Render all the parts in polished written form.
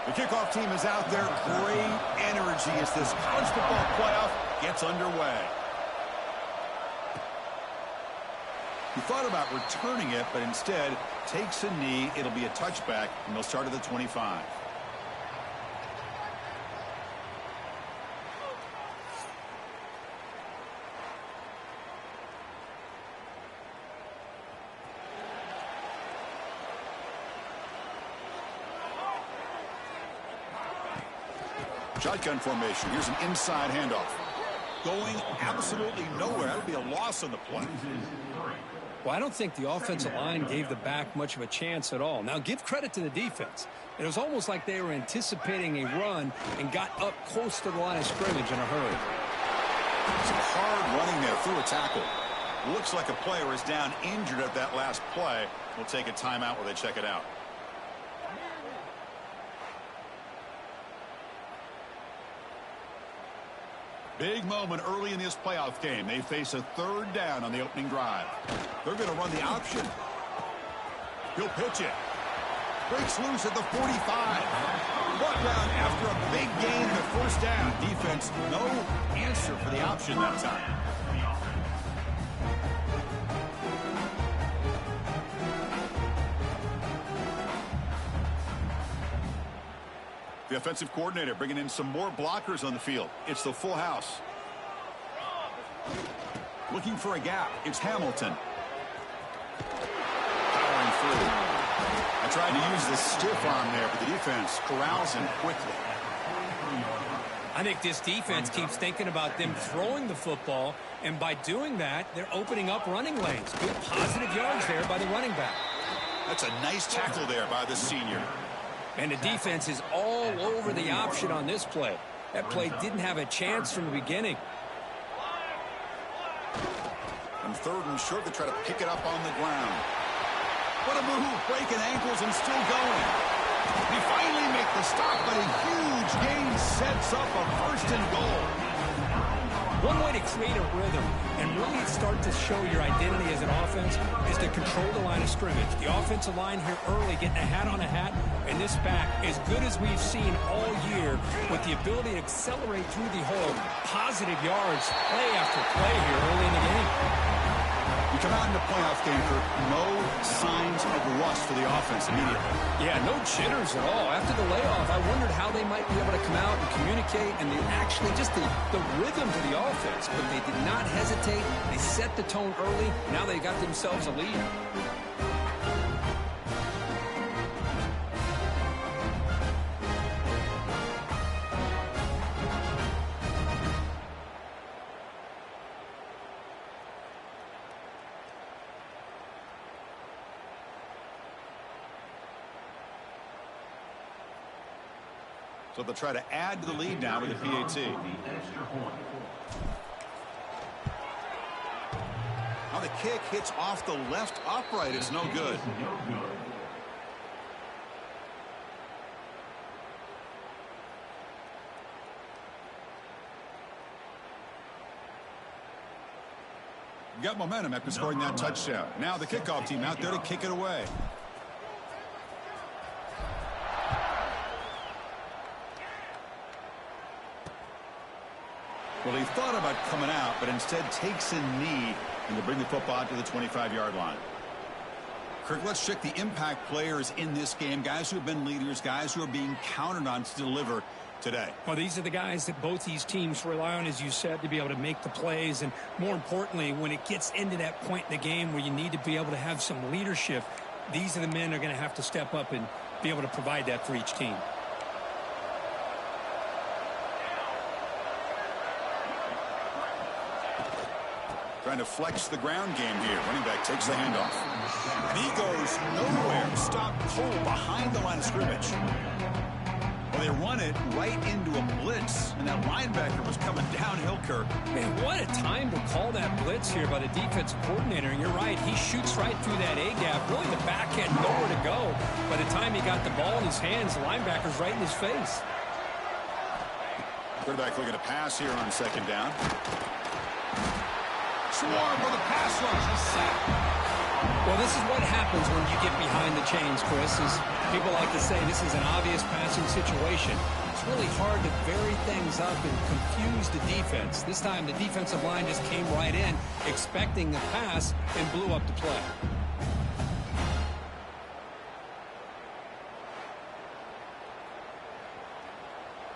The kickoff team is out there. Great energy as this college football playoff gets underway. He thought about returning it, but instead takes a knee. It'll be a touchback, and they'll start at the 25. Shotgun formation. Here's an inside handoff. Going absolutely nowhere. That would be a loss on the play. Well, I don't think the offensive line gave the back much of a chance at all. Now, give credit to the defense. It was almost like they were anticipating a run and got up close to the line of scrimmage in a hurry. Some hard running there through a tackle. Looks like a player is down injured at that last play. We'll take a timeout while they check it out. Big moment early in this playoff game. They face a third down on the opening drive. They're going to run the option. He'll pitch it. Breaks loose at the 45. Brought down after a big gain in the first down. Defense, no answer for the option that time. The offensive coordinator bringing in some more blockers on the field. It's the full house. Looking for a gap. It's Hamilton. Powering through. I tried to use the stiff arm there, but the defense corrals him quickly. I think this defense keeps thinking about them throwing the football, and by doing that, they're opening up running lanes. Good positive yards there by the running back. That's a nice tackle there by the senior. And the defense is all over the option on this play. That play didn't have a chance from the beginning. And third and short, they try to pick it up on the ground. What a move, breaking ankles and still going. He finally makes the stop, but a huge gain sets up a first and goal. One way to create a rhythm and really start to show your identity as an offense is to control the line of scrimmage. The offensive line here early getting a hat on a hat, and this back as good as we've seen all year with the ability to accelerate through the hole. Positive yards, play after play here early in the game. You come out in the playoff game for no signs of rust for the offense immediately. Yeah, no jitters at all. After the layoff, I wondered how they might be able to come out and communicate, and they actually just the rhythm to the offense. But they did not hesitate. They set the tone early. Now they got themselves a lead. So they'll try to add to the lead now with the PAT. Now the kick hits off the left upright. It's no good. Got momentum after scoring that touchdown. Now the kickoff team out there to kick it away. Well, he thought about coming out, but instead takes a knee and to bring the football out to the 25-yard line. Kirk, let's check the impact players in this game, guys who have been leaders, guys who are being counted on to deliver today. Well, these are the guys that both these teams rely on, as you said, to be able to make the plays. And more importantly, when it gets into that point in the game where you need to be able to have some leadership, these are the men that are going to have to step up and be able to provide that for each team. Trying to flex the ground game here. Running back takes the handoff. And he goes nowhere. Stopped cold behind the line of scrimmage. Well, they run it right into a blitz, and that linebacker was coming downhill, Kirk. Man, what a time to call that blitz here by the defensive coordinator. And you're right, he shoots right through that A-gap. Really, the back had nowhere to go. By the time he got the ball in his hands, the linebacker's right in his face. Quarterback looking to pass here on second down. Swarm for the pass rush. He's sacked. Well, this is what happens when you get behind the chains, Chris. Is people like to say this is an obvious passing situation. It's really hard to vary things up and confuse the defense. This time, the defensive line just came right in, expecting the pass, and blew up the play.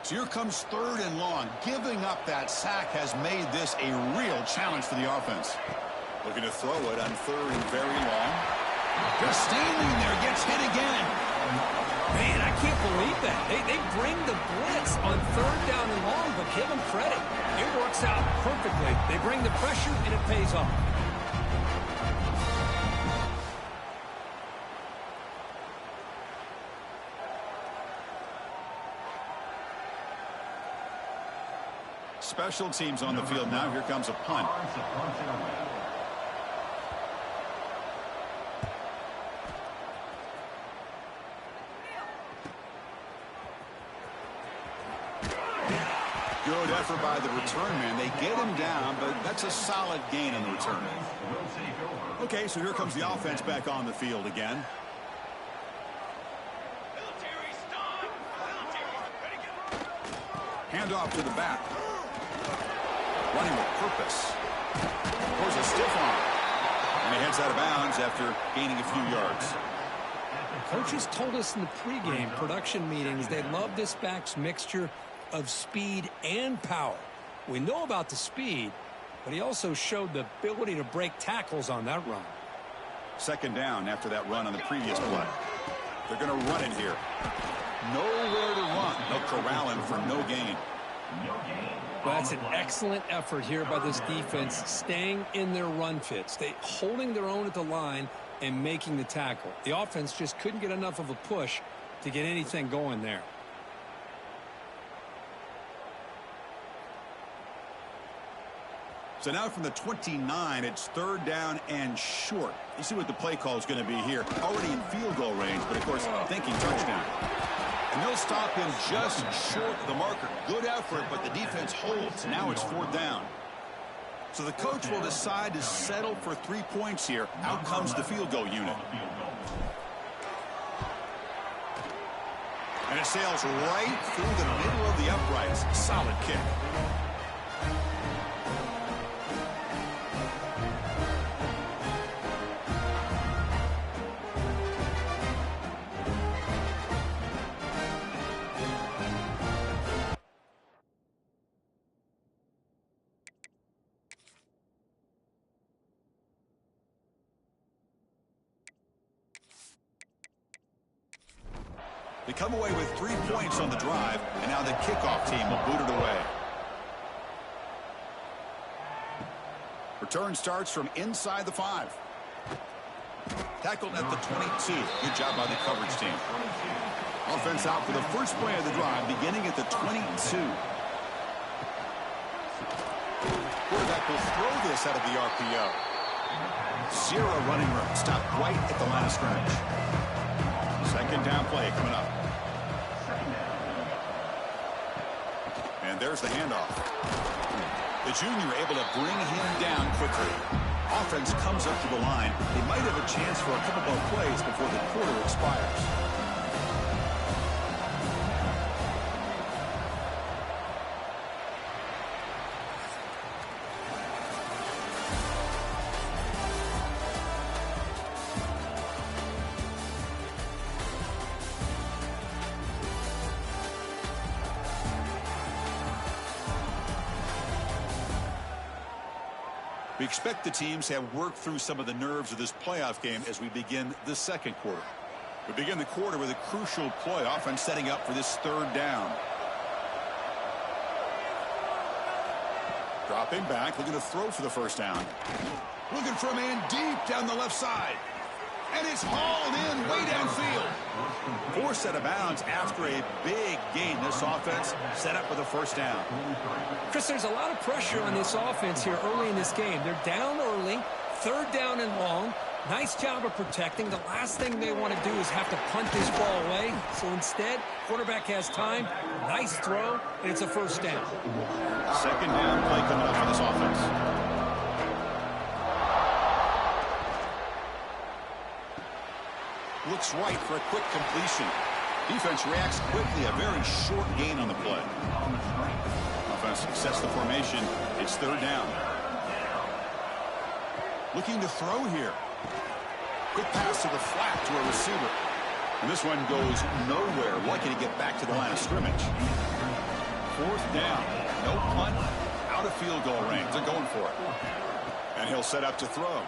So here comes 3rd and long. Giving up that sack has made this a real challenge for the offense. Looking to throw it on 3rd and very long. Just standing there, gets hit again. Man, I can't believe that. They bring the blitz on 3rd down and long, but give them credit. It works out perfectly. They bring the pressure, and it pays off. Special teams on the field now. Here comes a punt. Good effort by the return man. They get him down, but that's a solid gain on the return. Okay, so here comes the offense back on the field again. Handoff to the back. Running with purpose. There's a stiff arm. And he heads out of bounds after gaining a few yards. Coaches told us in the pregame production meetings they love this back's mixture of speed and power. We know about the speed, but he also showed the ability to break tackles on that run. 2nd down after that run on the previous play. They're going to run it here. Nowhere to run. They'll corral him for no gain. Well, that's an excellent effort here by this defense, staying in their run fits. They holding their own at the line and making the tackle. The offense just couldn't get enough of a push to get anything going there. So now from the 29, it's 3rd down and short. You see what the play call is going to be here. Already in field goal range, but of course thinking touchdown. And they'll stop him just short of the marker. Good effort, but the defense holds. Now it's 4th down. So the coach will decide to settle for 3 points here. Out comes the field goal unit. And it sails right through the middle of the uprights. Solid kick. They come away with 3 points on the drive, and now the kickoff team will boot it away. Return starts from inside the 5. Tackled at the 22. Good job by the coverage team. Offense out for the first play of the drive, beginning at the 22. Quarterback will throw this out of the RPO. 0 running room. Stopped right at the line of scrimmage. 2nd down play coming up. And there's the handoff. The junior able to bring him down quickly. Offense comes up to the line. They might have a chance for a couple more plays before the quarter expires. We expect the teams have worked through some of the nerves of this playoff game as we begin the 2nd quarter. We begin the quarter with a crucial play, offense setting up for this 3rd down. Dropping back, looking to throw for the 1st down. Looking for a man deep down the left side. And it's hauled in way downfield. Forced out of bounds after a big gain. This offense set up with a 1st down. Chris, there's a lot of pressure on this offense here early in this game. They're down early, 3rd down and long. Nice job of protecting. The last thing they want to do is have to punt this ball away. So instead, quarterback has time. Nice throw, and it's a 1st down. 2nd down play coming up for this offense. Looks right for a quick completion. Defense reacts quickly. A very short gain on the play. Offense success the formation. It's third down. Looking to throw here. Quick pass to the flat to a receiver. And this one goes nowhere. Lucky to get back to the line of scrimmage. Fourth down. No punt. Out of field goal range. They're going for it. And he'll set up to throw.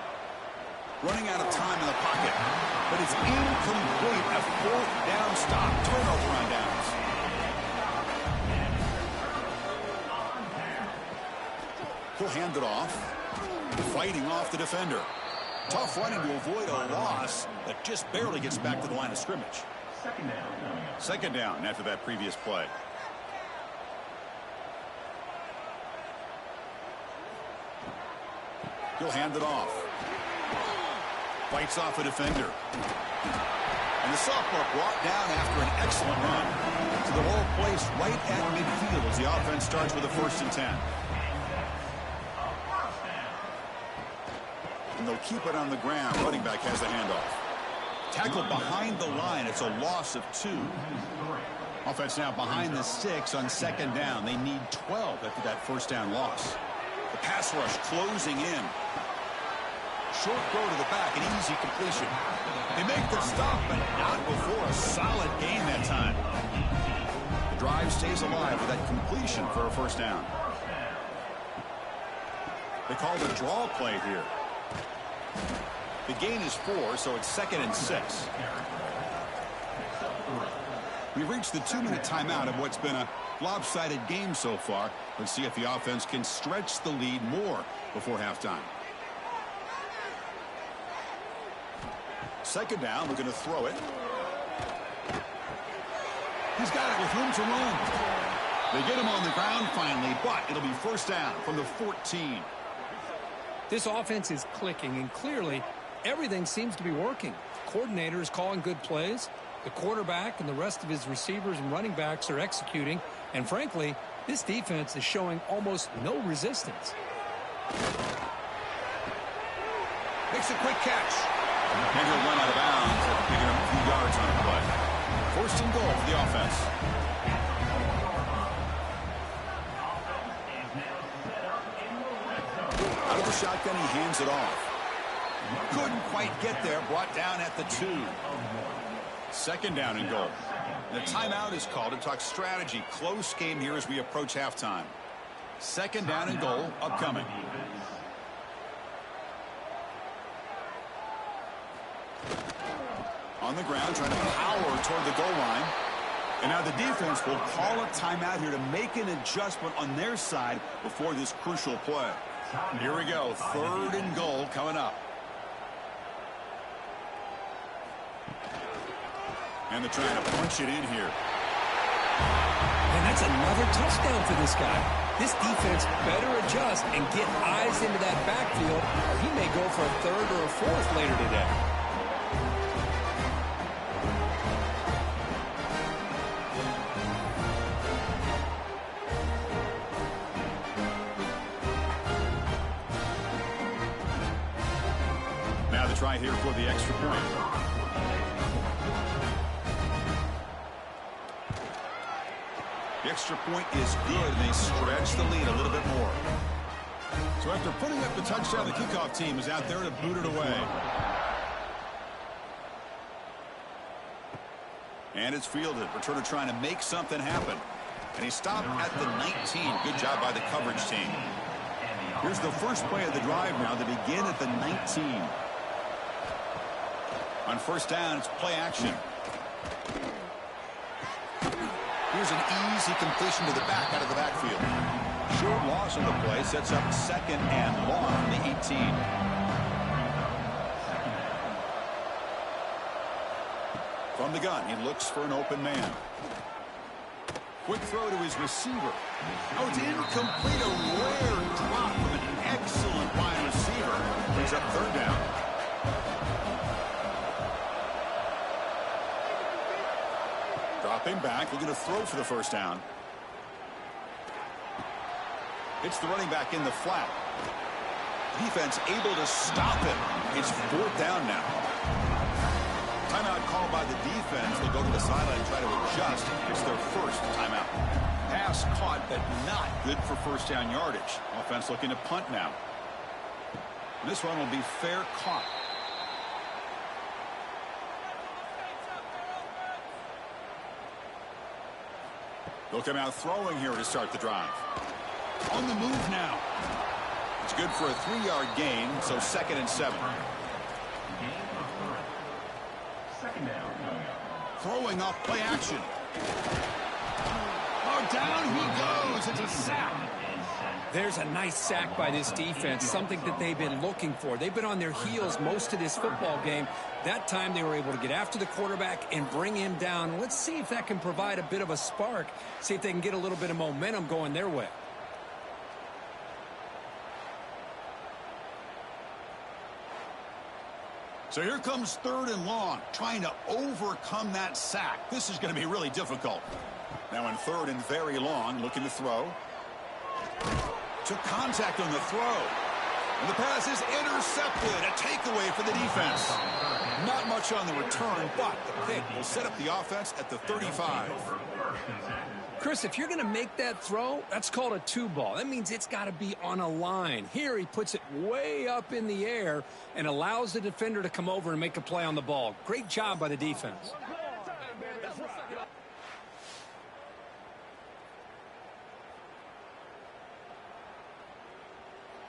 Running out of time in the pocket. But it's incomplete. A fourth down stop. Turnover on downs. He'll hand it off. Fighting off the defender. Tough running to avoid a loss that just barely gets back to the line of scrimmage. Second down after that previous play. He'll hand it off. Fights off a defender. And the sophomore brought down after an excellent run. So the ball placed right at midfield as the offense starts with a 1st and 10. And they'll keep it on the ground. Running back has the handoff. Tackled behind the line. It's a loss of 2. Offense now behind the 6 on second down. They need 12 after that first down loss. The pass rush closing in. Short throw to the back, an easy completion. They make the stop, but not before a solid gain that time. The drive stays alive with that completion for a first down. They call the draw play here. The gain is 4, so it's 2nd and 6. We've reached the 2-minute timeout of what's been a lopsided game so far. Let's see if the offense can stretch the lead more before halftime. Second down, we're going to throw it. He's got it with room to run. They get him on the ground finally, but it'll be first down from the 14. This offense is clicking, and clearly everything seems to be working. The coordinator is calling good plays. The quarterback and the rest of his receivers and running backs are executing. And frankly, this defense is showing almost no resistance. Makes a quick catch. And he'll run out of bounds after picking up a few yards on the play. 1st and goal for the offense. Out of the shotgun, he hands it off. Couldn't quite get there. Brought down at the 2. Second down and goal. The timeout is called to talk strategy. Close game here as we approach halftime. Second down and goal upcoming. On the ground, trying to power toward the goal line. And now the defense will call a timeout here to make an adjustment on their side before this crucial play. Here we go. 3rd and goal coming up. And they're trying to punch it in here. And that's another touchdown for this guy. This defense better adjust and get eyes into that backfield, or he may go for a 3rd or a 4th later today. Now the try here for the extra point. The extra point is good, and they stretch the lead a little bit more. So after putting up the touchdown, the kickoff team is out there to boot it away. And it's fielded. Returner trying to make something happen. And he stopped at the 19. Good job by the coverage team. Here's the first play of the drive now. They begin at the 19. On first down, it's play action. Here's an easy completion to the back out of the backfield. Short loss on the play sets up 2nd and long from the 18. From the gun, he looks for an open man. Quick throw to his receiver. Oh, it's incomplete. A rare drop from an excellent wide receiver. Brings up 3rd down. Dropping back, looking to throw for the first down. It's the running back in the flat. Defense able to stop him. It's 4th down now. Timeout called by the defense. They'll go to the sideline and try to adjust. It's their first timeout. Pass caught, but not good for first down yardage. Offense looking to punt now. This one will be fair caught. They'll come out throwing here to start the drive. On the move now. It's good for a 3-yard gain, so 2nd and 7. Throwing off play action. Oh, down he goes. It's a sack. There's a nice sack by this defense, something that they've been looking for. They've been on their heels most of this football game. That time they were able to get after the quarterback and bring him down. Let's see if that can provide a bit of a spark, see if they can get a little bit of momentum going their way. So here comes 3rd and long, trying to overcome that sack. This is going to be really difficult. Now in 3rd and very long, looking to throw. Took contact on the throw. And the pass is intercepted. A takeaway for the defense. Not much on the return, but the pick will set up the offense at the 35. Chris, if you're going to make that throw, that's called a 2-ball. That means it's got to be on a line. Here he puts it way up in the air and allows the defender to come over and make a play on the ball. Great job by the defense.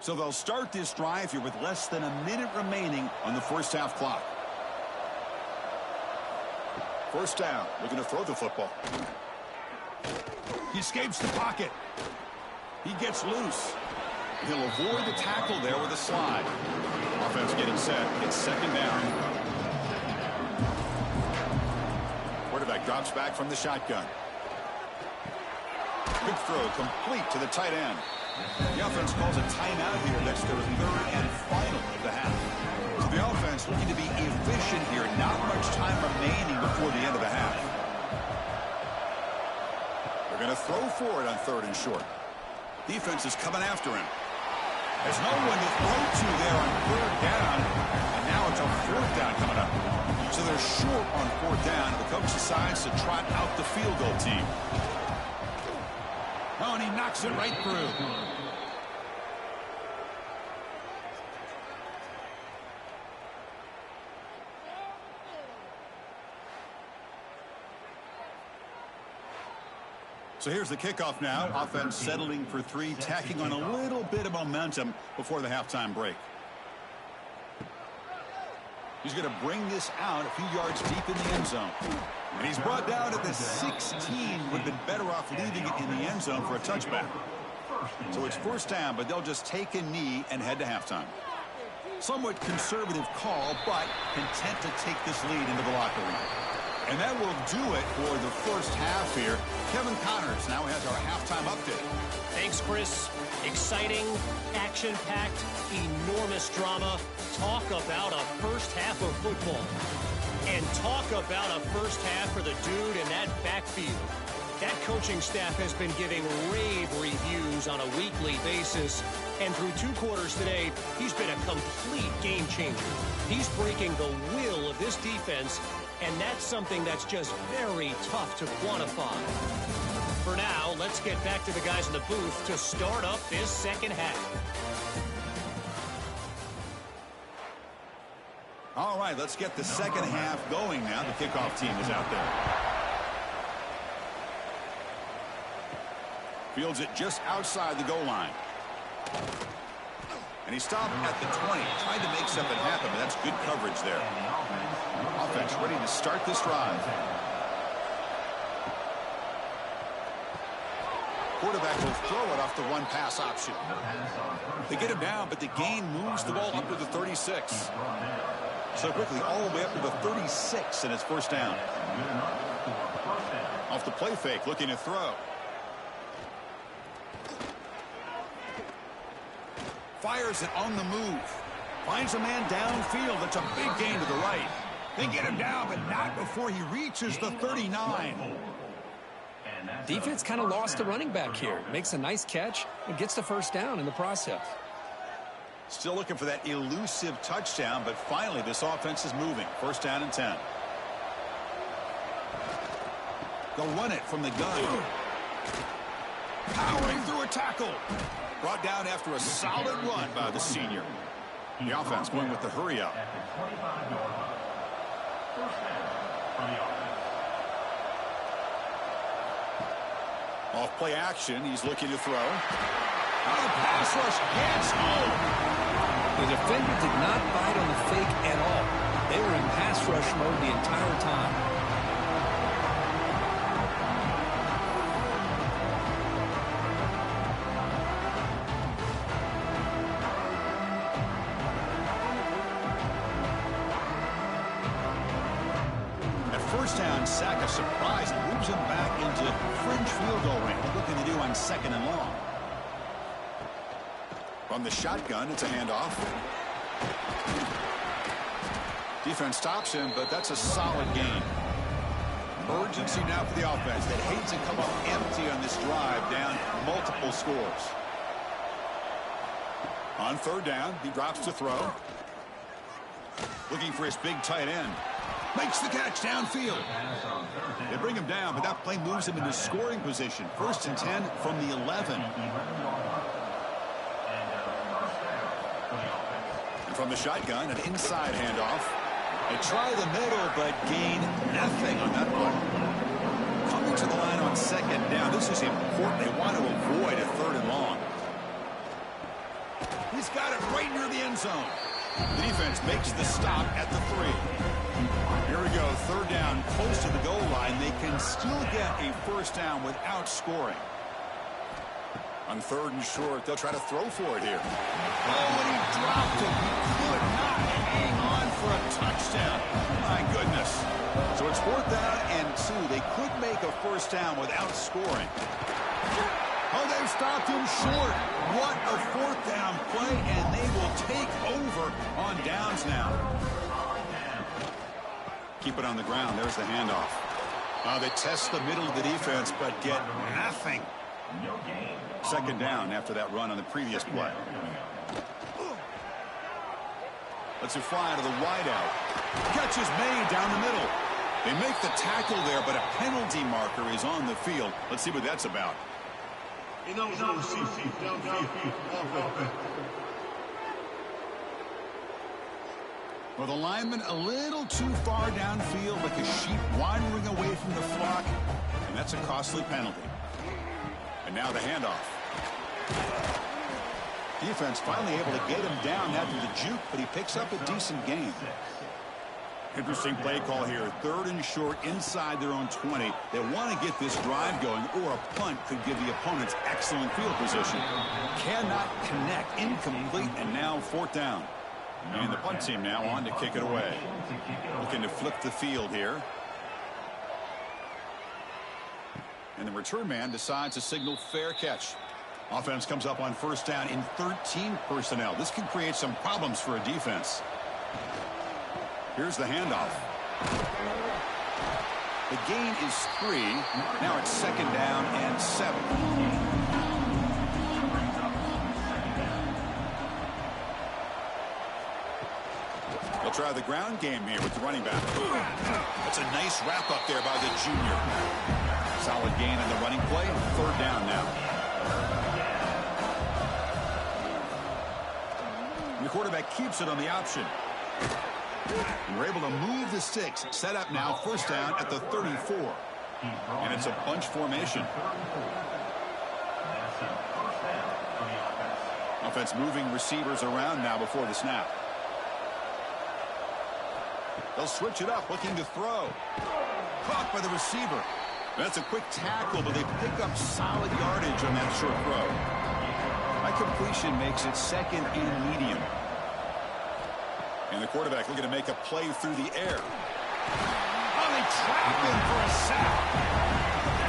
So they'll start this drive here with less than a minute remaining on the first half clock. First down, looking to throw the football. He escapes the pocket. He gets loose. He'll avoid the tackle there with a slide. Offense getting set. It's 2nd down. Quarterback drops back from the shotgun. Good throw, complete to the tight end. The offense calls a timeout here. That's their 3rd and final of the half. So the offense looking to be efficient here. Not much time remaining before the end of the half. They're going to throw for it on 3rd and short. Defense is coming after him. There's no one to throw to there on 3rd down. And now it's a 4th down coming up. So they're short on 4th down. The coach decides to trot out the field goal team. Oh, and he knocks it right through. So here's the kickoff now. Offense settling for 3, tacking on a little bit of momentum before the halftime break. He's going to bring this out a few yards deep in the end zone. And he's brought down at the 16. Would have been better off leaving it in the end zone for a touchback. So it's first down, but they'll just take a knee and head to halftime. Somewhat conservative call, but content to take this lead into the locker room. And that will do it for the first half here. Kevin Connors now has our halftime update. Thanks, Chris. Exciting, action-packed, enormous drama. Talk about a first half of football. And talk about a first half for the dude in that backfield. That coaching staff has been giving rave reviews on a weekly basis. And through 2 quarters today, he's been a complete game changer. He's breaking the will of this defense, and that's something that's just very tough to quantify. For now, let's get back to the guys in the booth to start up this second half. All right, let's get the second half going now. The kickoff team is out there. Fields it just outside the goal line. And he stopped at the 20. Tried to make something happen, but that's good coverage there. Offense ready to start this drive. Quarterback will throw it off the run pass option. They get him down, but the gain moves the ball up to the 36. So quickly all the way up to the 36, and it's first down. Off the play fake, looking to throw. Fires it on the move. Finds a man downfield. That's a big gain to the right. They get him down, but not before he reaches the 39. Defense kind of lost the running back here. Makes a nice catch and gets the first down in the process. Still looking for that elusive touchdown, but finally this offense is moving. First down and 10. They'll run it from the gun. Powering through a tackle. Brought down after a solid run by the senior. The offense going with the hurry up. Off play action. He's looking to throw. Oh, pass rush gets home. The defender did not bite on the fake at all. They were in pass rush mode the entire time. First down, sack, a surprise, and moves him back into fringe field goal range. Looking to do on 2nd and long. From the shotgun, it's a handoff. Defense stops him, but that's a solid gain. Urgency now for the offense that hates to come up empty on this drive, down multiple scores. On 3rd down, he drops to throw. Looking for his big tight end. Makes the catch downfield. They bring him down, but that play moves him into scoring position. 1st and 10 from the 11. And from the shotgun, an inside handoff. They try the middle, but gain nothing on that one. Coming to the line on 2nd down. This is important. They want to avoid a 3rd and long. He's got it right near the end zone. The defense makes the stop at the 3. Here we go, 3rd down, close to the goal line. They can still get a 1st down without scoring. On 3rd and short, they'll try to throw for it here. Oh, and he dropped it. He could not hang on for a touchdown. My goodness. So it's 4th down and 2. They could make a 1st down without scoring. Oh, they've stopped him short. What a 4th down play, and they will take over on downs now. Keep it on the ground. There's the handoff. They test the middle of the defense, but get nothing. 2nd down after that run on the previous play. Let's it fly to the wideout. Catch is made down the middle. They make the tackle there, but a penalty marker is on the field. Let's see what that's about. Well, the lineman a little too far downfield, like a sheep wandering away from the flock, and that's a costly penalty. And now the handoff. Defense finally able to get him down after the juke, but he picks up a decent gain. Interesting play call here. 3rd and short inside their own 20. They want to get this drive going, or a punt could give the opponents excellent field position. Cannot connect, incomplete, and now 4th down. And the punt team now on to kick it away. Looking to flip the field here. And the return man decides to signal fair catch. Offense comes up on 1st down in 13 personnel. This can create some problems for a defense. Here's the handoff. The gain is 3. Now it's 2nd down and 7. Try the ground game here with the running back. That's a nice wrap up there by the junior. Solid gain on the running play. 3rd down now. And the quarterback keeps it on the option. And we're able to move the sticks. Set up now, 1st down at the 34. And it's a bunch formation. Offense moving receivers around now before the snap. They'll switch it up, looking to throw. Caught by the receiver. That's a quick tackle, but they pick up solid yardage on that short throw. That completion makes it 2nd and medium. And the quarterback looking to make a play through the air. Oh, they trap him for a sack.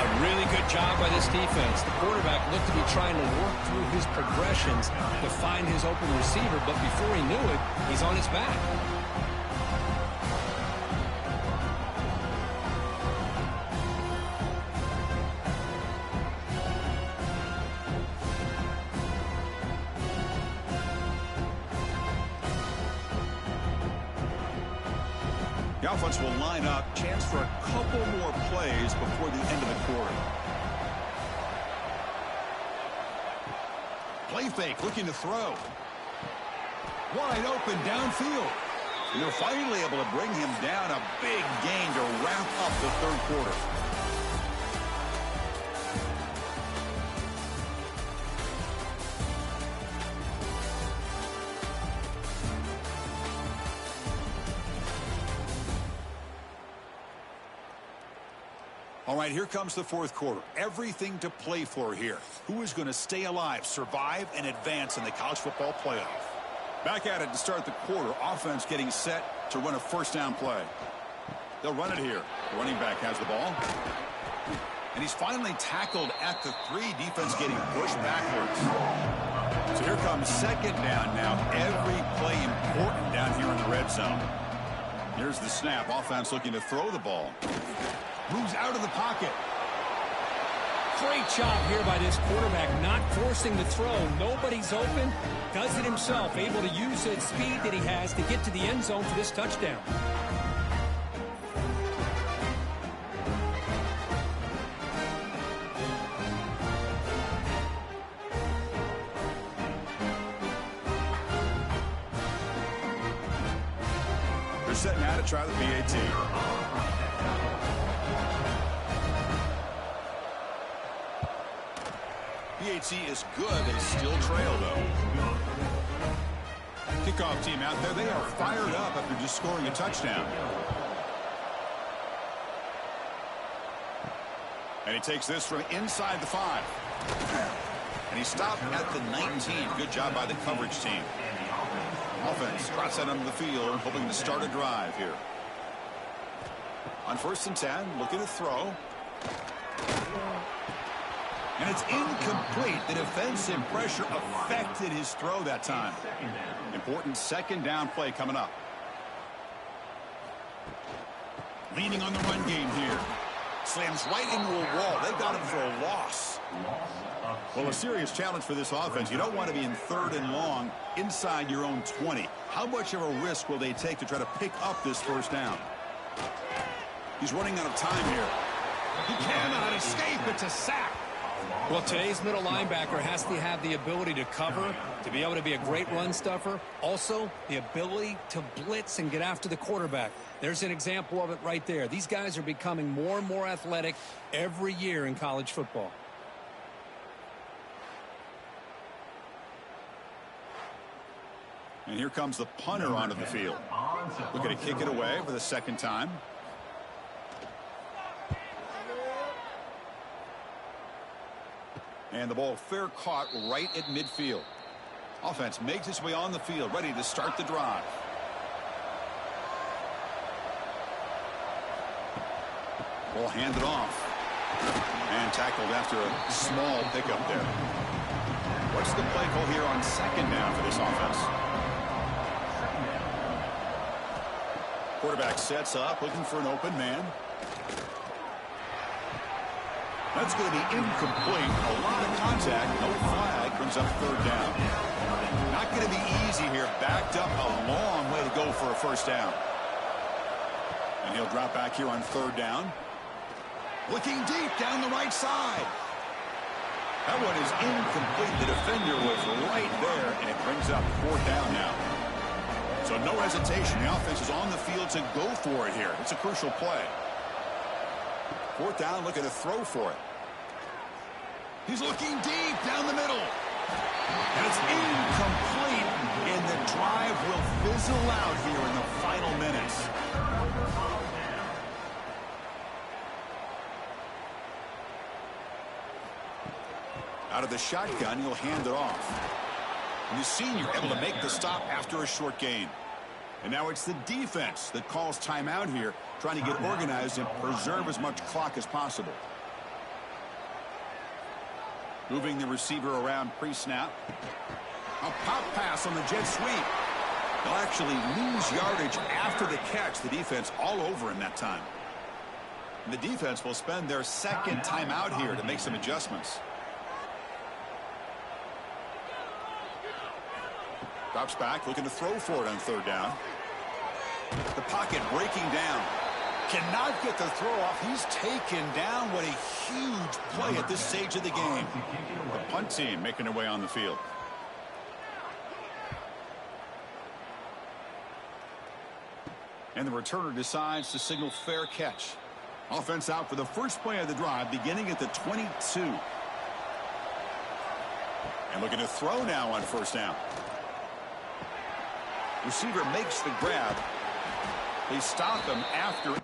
A really good job by this defense. The quarterback looked to be trying to work through his progressions to find his open receiver, but before he knew it, he's on his back. The offense will line up. Chance for a couple more plays. plays before the end of the quarter. Play fake, looking to throw. Wide open downfield. And they're finally able to bring him down. A big gain to wrap up the third quarter. All right, here comes the fourth quarter. Everything to play for here. Who is going to stay alive, survive, and advance in the college football playoff? Back at it to start the quarter. Offense getting set to run a first down play. They'll run it here. The running back has the ball. And he's finally tackled at the 3. Defense getting pushed backwards. So here comes second down now. Every play important down here in the red zone. Here's the snap. Offense looking to throw the ball. Moves out of the pocket. Great job here by this quarterback, not forcing the throw. Nobody's open. Does it himself, able to use that speed that he has to get to the end zone for this touchdown. They're setting out to try the PAT. PAT is good. They still trail, though. Kickoff team out there. They are fired up after just scoring a touchdown. And he takes this from inside the 5. And he stopped at the 19. Good job by the coverage team. Offense trots out onto the field, hoping to start a drive here. On 1st and 10, looking to throw. And it's incomplete. The defensive pressure affected his throw that time. Important second down play coming up. Leaning on the run game here. Slams right into a wall. They got him for a loss. Well, a serious challenge for this offense. You don't want to be in 3rd and long inside your own 20. How much of a risk will they take to try to pick up this first down? He's running out of time here. He cannot escape. It's a sack. Well, today's middle linebacker has to have the ability to cover, to be able to be a great run stuffer. Also, the ability to blitz and get after the quarterback. There's an example of it right there. These guys are becoming more and more athletic every year in college football. And here comes the punter onto the field. Looking to kick it away for the second time. And the ball fair caught right at midfield. Offense makes its way on the field, ready to start the drive. Ball handed off. And tackled after a small pickup there. What's the play call here on second down for this offense? Quarterback sets up, looking for an open man. That's going to be incomplete. A lot of contact. No flag. Brings up 3rd down. Not going to be easy here. Backed up a long way to go for a first down. And he'll drop back here on 3rd down. Looking deep down the right side. That one is incomplete. The defender was right there, and it brings up 4th down now. So no hesitation. The offense is on the field to go for it here. It's a crucial play. 4th down, looking to throw for it. He's looking deep down the middle. And it's incomplete. And the drive will fizzle out here in the final minutes. Out of the shotgun, he'll hand it off. And the senior able to make the stop after a short gain. And now it's the defense that calls timeout here, trying to get organized and preserve as much clock as possible. Moving the receiver around pre-snap. A pop pass on the jet sweep. They'll actually lose yardage after the catch. The defense all over him that time. And the defense will spend their second timeout here to make some adjustments. Drops back, looking to throw for it on 3rd down. The pocket breaking down. Cannot get the throw off. He's taken down. What a huge play at this stage of the game. The punt team making their way on the field. And the returner decides to signal fair catch. Offense out for the first play of the drive, beginning at the 22. And looking to throw now on first down. Receiver makes the grab. They stop him after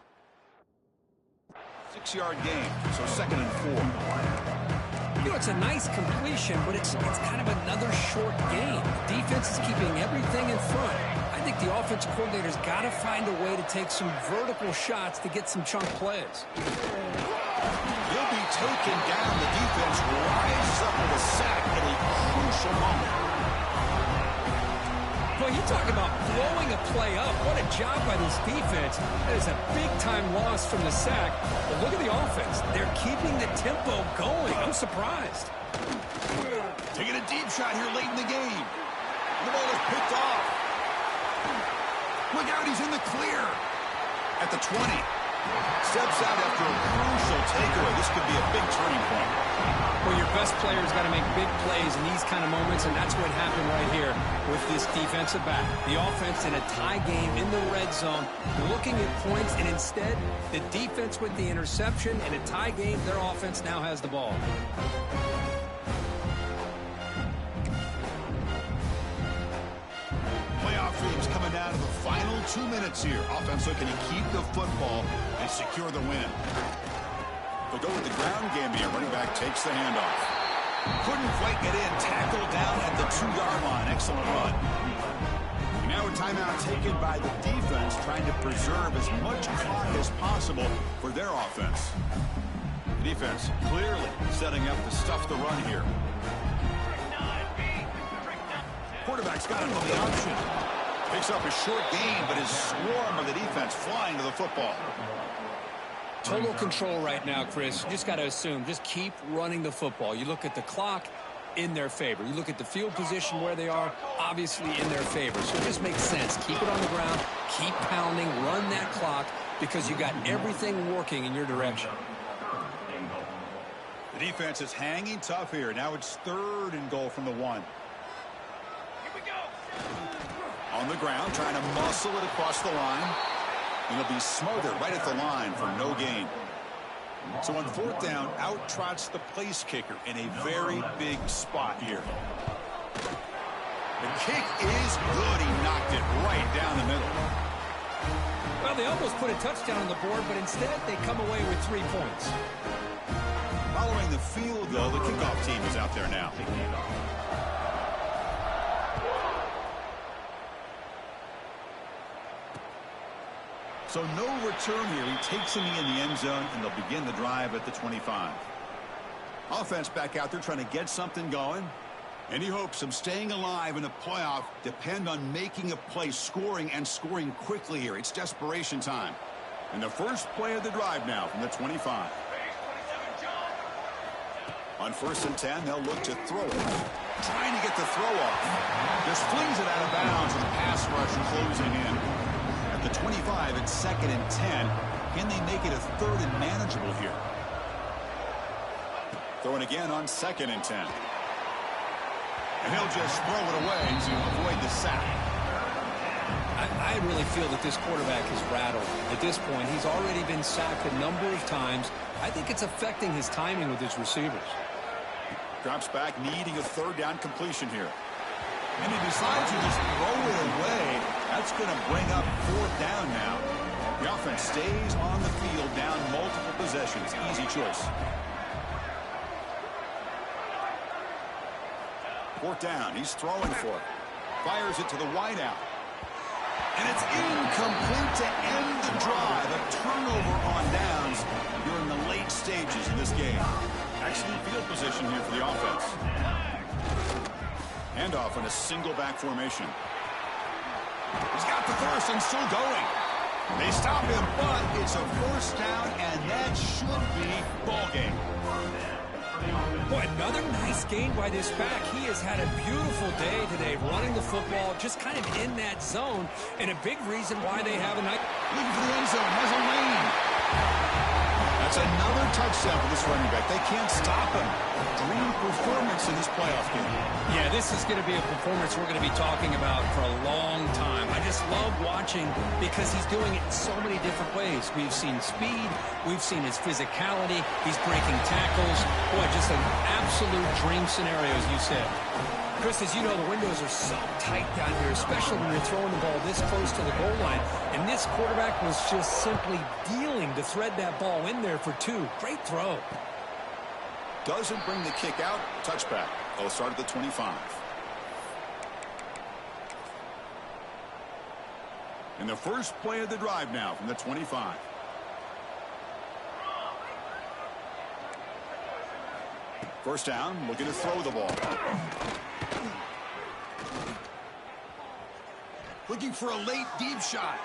6-yard gain, so 2nd and 4. You know, it's a nice completion, but it's kind of another short game. The defense is keeping everything in front. I think the offensive coordinator's got to find a way to take some vertical shots to get some chunk plays. He'll be taken down. The defense rises up with a sack at a crucial moment. Well, you talk about blowing a play up. What a job by this defense. That is a big-time loss from the sack. But look at the offense. They're keeping the tempo going. I'm surprised. Taking a deep shot here late in the game. The ball is picked off. Look out, he's in the clear. At the 20. Steps out after a crucial takeaway. This could be a big turning point. Well, your best player's got to make big plays in these kind of moments, and that's what happened right here with this defensive back. The offense in a tie game in the red zone, looking at points, and instead, the defense with the interception. In a tie game, their offense now has the ball. Playoff dreams coming down to the final 2 minutes here. Offense looking to keep the football and secure the win. They'll go with the ground game here. Running back takes the handoff. Couldn't quite get in. Tackled down at the 2-yard line. Excellent run. And now a timeout taken by the defense, trying to preserve as much clock as possible for their offense. The defense clearly setting up to stuff the run here. Quarterback's got him on the option. Picks up a short gain, but his swarm of the defense flying to the football. Total control right now, Chris. You just got to assume. Just keep running the football. You look at the clock, in their favor. You look at the field position where they are, obviously in their favor. So it just makes sense. Keep it on the ground. Keep pounding. Run that clock because you got everything working in your direction. The defense is hanging tough here. Now it's 3rd and goal from the 1. On the ground, trying to muscle it across the line. And it'll be smothered right at the line for no gain. So on 4th down, out trots the place kicker in a very big spot here. The kick is good. He knocked it right down the middle. Well, they almost put a touchdown on the board, but instead they come away with 3 points. Following the field, though, the kickoff team is out there now. So no return here. He takes him in the end zone, and they'll begin the drive at the 25. Offense back out there trying to get something going. Any hopes of staying alive in the playoff depend on making a play, scoring, and scoring quickly here. It's desperation time. And the first play of the drive now from the 25. On 1st and 10, they'll look to throw it. Trying to get the throw off. Just flings it out of bounds with the pass rush closing in. At the 25, it's 2nd and 10. Can they make it a 3rd and manageable here? Throwing again on 2nd and 10. And he'll just throw it away to avoid the sack. I really feel that this quarterback is rattled. At this point, he's already been sacked a number of times. I think it's affecting his timing with his receivers. Drops back, needing a 3rd down completion here. And he decides to just throw it away. That's going to bring up 4th down now. The offense stays on the field, down multiple possessions. Easy choice. 4th down. He's throwing for it. Fires it to the wideout. And it's incomplete to end the drive. A turnover on downs during the late stages of this game. Excellent field position here for the offense. Handoff in a single back formation. He's got the first and still going. They stop him, but it's a 1st down, and that should be ball game. Boy, another nice gain by this back. He has had a beautiful day today running the football, just kind of in that zone, and a big reason why they have a night. Looking for the end zone, has a lane. That's another touchdown for this running back. They can't stop him. Dream performance in this playoff game. Yeah, this is going to be a performance we're going to be talking about for a long time. I just love watching because he's doing it in so many different ways. We've seen speed. We've seen his physicality. He's breaking tackles. Boy, just an absolute dream scenario, as you said. Chris, as you know, the windows are so tight down here, especially when you're throwing the ball this close to the goal line. And this quarterback was just simply dealing to thread that ball in there for two. Great throw. Doesn't bring the kick out. Touchback. They'll start at the 25. And the first play of the drive now from the 25. First down, looking to throw the ball. Looking for a late deep shot.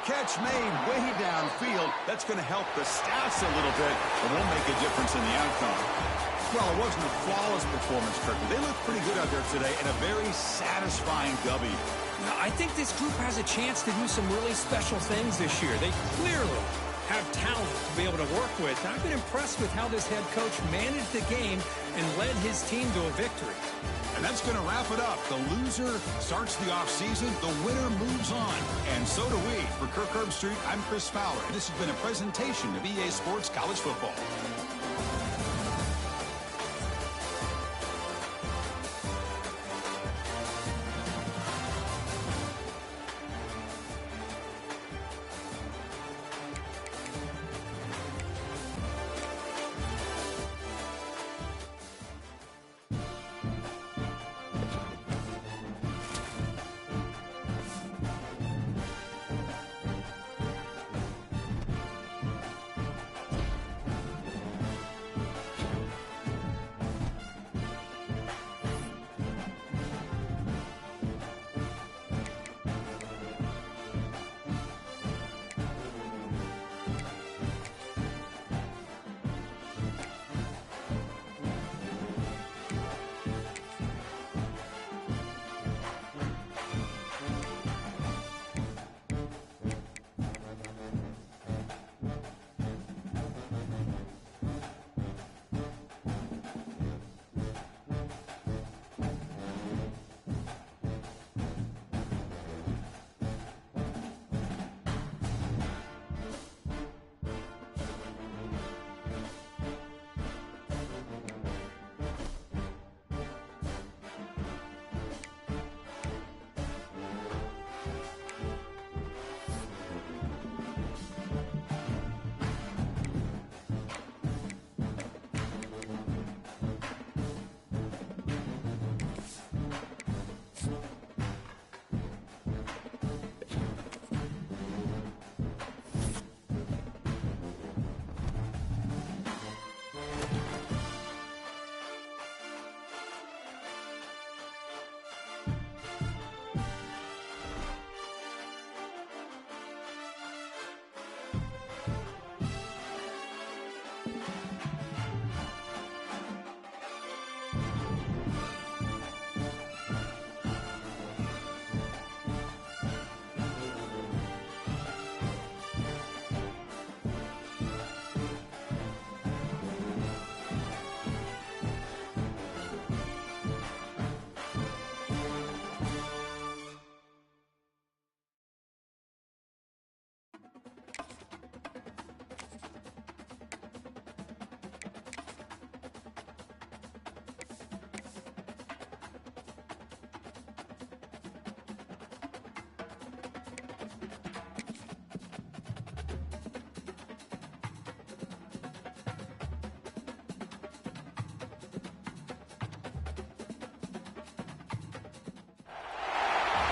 Catch made way downfield. That's going to help the stats a little bit, but won't make a difference in the outcome. Well, it wasn't a flawless performance, Kirk. They look pretty good out there today, and a very satisfying W. Now, I think this group has a chance to do some really special things this year. They clearly have talent to be able to work with. I've been impressed with how this head coach managed the game and led his team to a victory. And that's going to wrap it up. The loser starts the offseason. The winner moves on. And so do we. For Kirk Herbstreit, I'm Chris Fowler. And this has been a presentation of EA Sports College Football.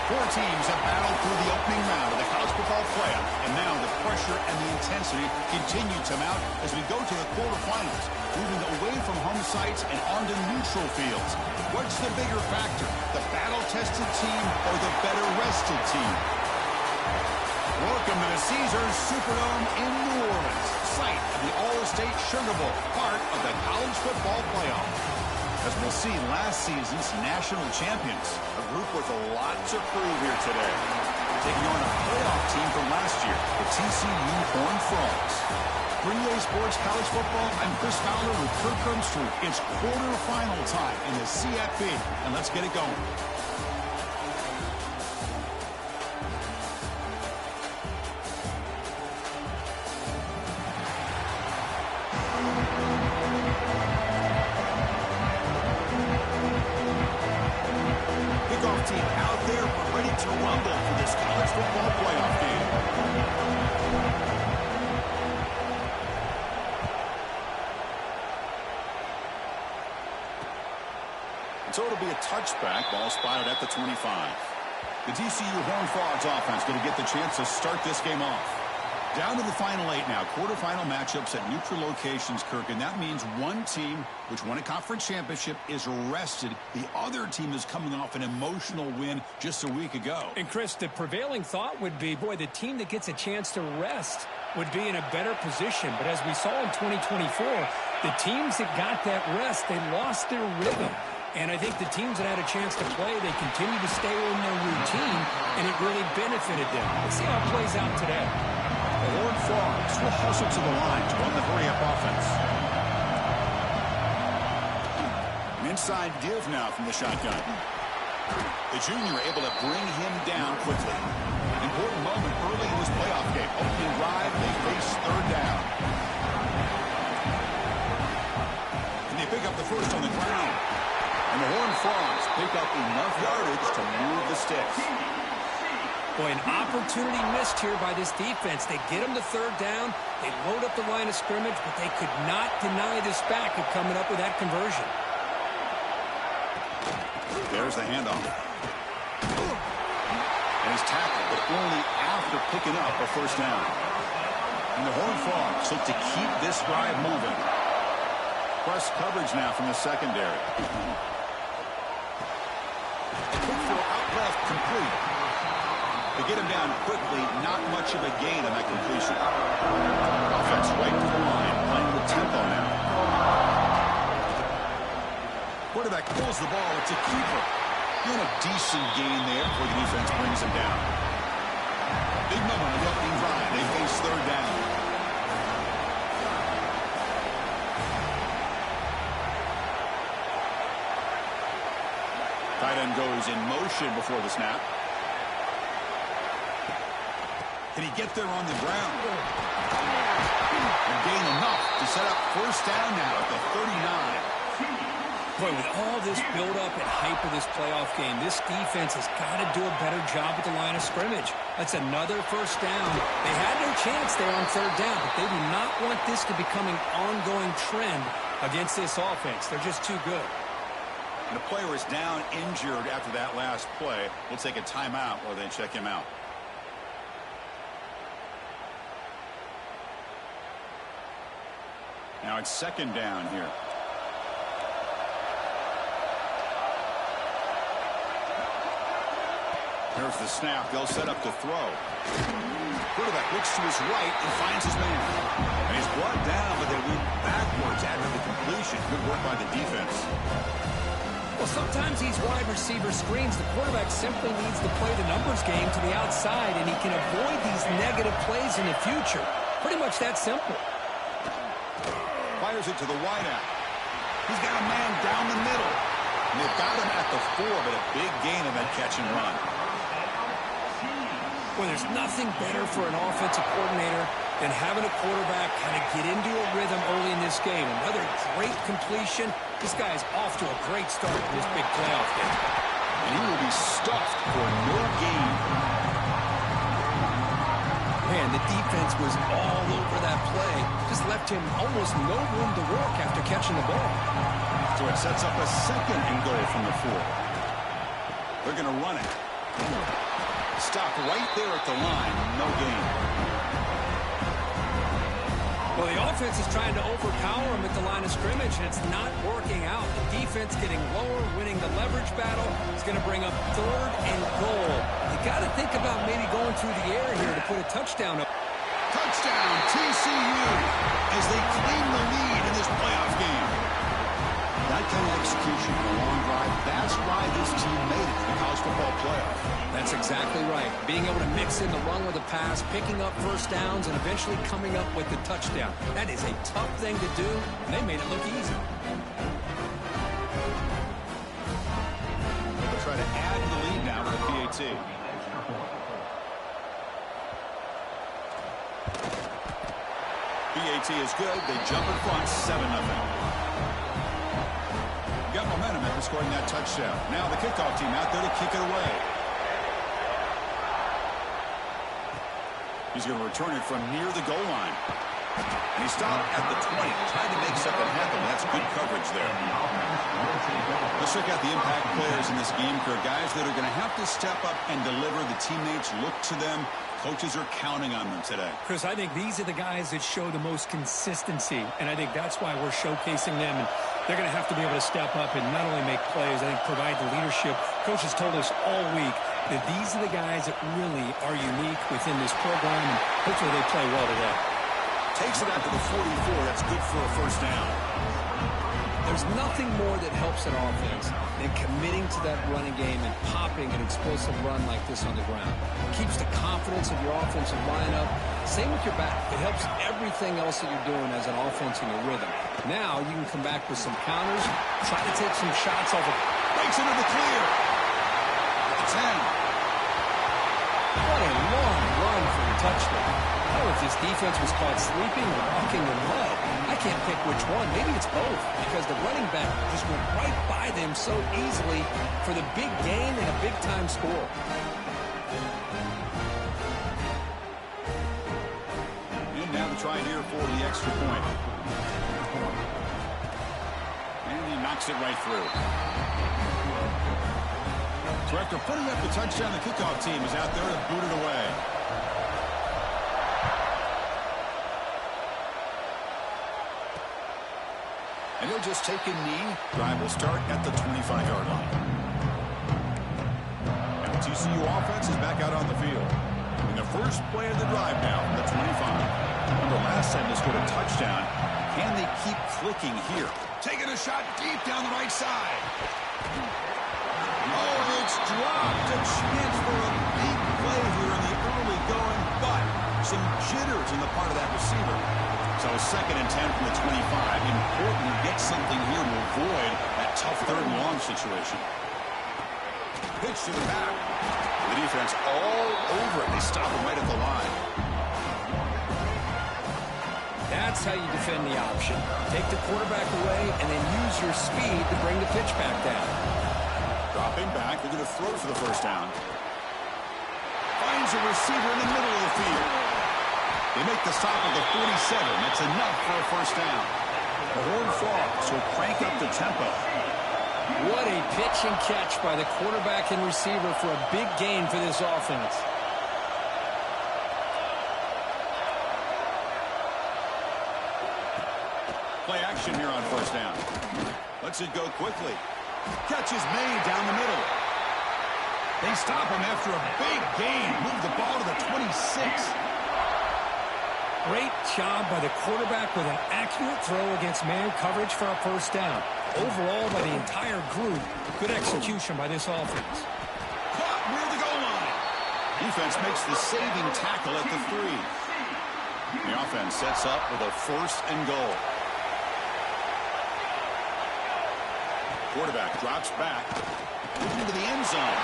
Four teams have battled through the opening round of the college football playoff, and now the pressure and the intensity continue to mount as we go to the quarterfinals, moving away from home sites and onto neutral fields. What's the bigger factor, the battle-tested team or the better-rested team? Welcome to the Caesars Superdome in New Orleans, site of the All State Sugar Bowl, part of the college football playoff. As we'll see, last season's national champions, a group with a lot to prove here today. Taking on a playoff team from last year, the TCU Horned Frogs. 3A Sports College Football, I'm Chris Fowler with Kirk Hermstrup. It's quarterfinal time in the CFP, and let's get it going. Kickoff team out there, we're ready to rumble for this college football playoff game. So it'll be a touchback, ball spotted at the 25. The TCU Horned Frogs offense going to get the chance to start this game off. Down to the final 8 now, quarterfinal matchups at neutral locations, Kirk, and that means one team, which won a conference championship, is rested. The other team is coming off an emotional win just a week ago. And, Chris, the prevailing thought would be, boy, the team that gets a chance to rest would be in a better position. But as we saw in 2024, the teams that got that rest, they lost their rhythm. And I think the teams that had a chance to play, they continue to stay in their routine, and it really benefited them. Let's see how it plays out today. The Horned Frogs will hustle to the line to run the hurry-up offense. An inside give now from the shotgun. The junior able to bring him down quickly. Important moment early in this playoff game. Opening drive, they face third down. And they pick up the first on the ground. And the Horned Frogs pick up enough yardage to move the sticks. Boy, an opportunity missed here by this defense. They get them to third down. They load up the line of scrimmage, but they could not deny this back of coming up with that conversion. There's the handoff. And he's tackled, but only after picking up a first down. And the Horned Frogs look to keep this drive moving. Press coverage now from the secondary. Quick throw out left, complete. They get him down quickly, not much of a gain on that completion. Offense right to the line, playing with tempo now. Quarterback pulls the ball, it's a keeper. And a decent gain there before the defense brings him down. Big moment on the opening drive, they face third down. Tight end goes in motion before the snap. Can he get there on the ground? And gain enough to set up first down now at the 39. Boy, with all this build-up and hype of this playoff game, this defense has got to do a better job at the line of scrimmage. That's another first down. They had no chance there on third down, but they do not want this to become an ongoing trend against this offense. They're just too good. And the player is down injured after that last play. We'll take a timeout or then check him out. Now it's second down here. There's the snap. They'll set up to throw. Quarterback looks to his right and finds his man. And he's brought down, but they went backwards after the completion. Good work by the defense. Well, sometimes these wide receiver screens, the quarterback simply needs to play the numbers game to the outside, and he can avoid these negative plays in the future. Pretty much that simple. Fires it to the wideout. He's got a man down the middle. And they've got him at the 4, but a big gain on that catch and run. Well, there's nothing better for an offensive coordinator than having a quarterback kind of get into a rhythm early in this game. Another great completion. This guy is off to a great start in this big playoff game. And he will be stuffed for no gain. Man, the defense was all over that play. Just left him almost no room to work after catching the ball. So it sets up a second and goal from the 4. They're going to run it. Stopped right there at the line. No gain. Well, the offense is trying to overpower him at the line of scrimmage, and it's not working out. The defense getting lower, winning the leverage battle. It's going to bring up third and goal. You got to think about maybe going through the air here to put a touchdown up. Touchdown, TCU, as they claim that's why this team made it to the college football playoff. That's exactly right. Being able to mix in the run with the pass, picking up first downs, and eventually coming up with the touchdown. That is a tough thing to do, and they made it look easy. They'll try to add to the lead now with a PAT. PAT is good. They jump in front, 7-0. Got momentum after scoring that touchdown. Now the kickoff team out there to kick it away. He's going to return it from near the goal line. And he stopped at the 20, trying to make something happen. That's good coverage there. Let's check out the impact players in this game here. Guys that are going to have to step up and deliver. The teammates look to them. Coaches are counting on them today. Chris, I think these are the guys that show the most consistency, and I think that's why we're showcasing them. And they're going to have to be able to step up and not only make plays, I think provide the leadership. Coaches told us all week that these are the guys that really are unique within this program, and hopefully they play well today. Takes it out to the 44. That's good for a first down. There's nothing more that helps an offense than committing to that running game and popping an explosive run like this on the ground. It keeps the confidence of your offensive lineup. Same with your back. It helps everything else that you're doing as an offense in your rhythm. Now you can come back with some counters, try to take some shots off of. Breaks into the clear. At the 10. What a long run for the touchdown. I don't know if this defense was caught sleeping or walking in mud. I can't pick which one. Maybe it's both, because the running back just went right by them so easily for the big gain and a big-time score. And now to try here for the extra point. And he knocks it right through. So after putting up the touchdown, the kickoff team is out there to boot it away. And he'll just take a knee. Drive will start at the 25-yard line. And the TCU offense is back out on the field. In the first play of the drive now, the 25. Remember last time they scored a touchdown. Can they keep clicking here? Taking a shot deep down the right side. Oh, it's dropped. A chance for a big play here in the early going, but some jitters in the part of that receiver. So 2nd and 10 from the 25. Important to get something here to avoid that tough 3rd and long situation. Pitch to the back. The defense all over it. They stop him right at the line. That's how you defend the option. Take the quarterback away and then use your speed to bring the pitch back down. Dropping back. They're going to throw for the first down. Finds a receiver in the middle of the field. They make the stop at the 47. That's enough for a first down. The horn falls, so crank up the tempo. What a pitch and catch by the quarterback and receiver for a big gain for this offense. Play action here on first down. Lets it go quickly. Catch is made down the middle. They stop him after a big gain. Move the ball to the 26. Great job by the quarterback with an accurate throw against man coverage for a first down. Overall, by the entire group, good execution by this offense. Caught near the goal line. Defense makes the saving tackle at the 3. The offense sets up with a 1st and goal. Quarterback drops back. Into the end zone.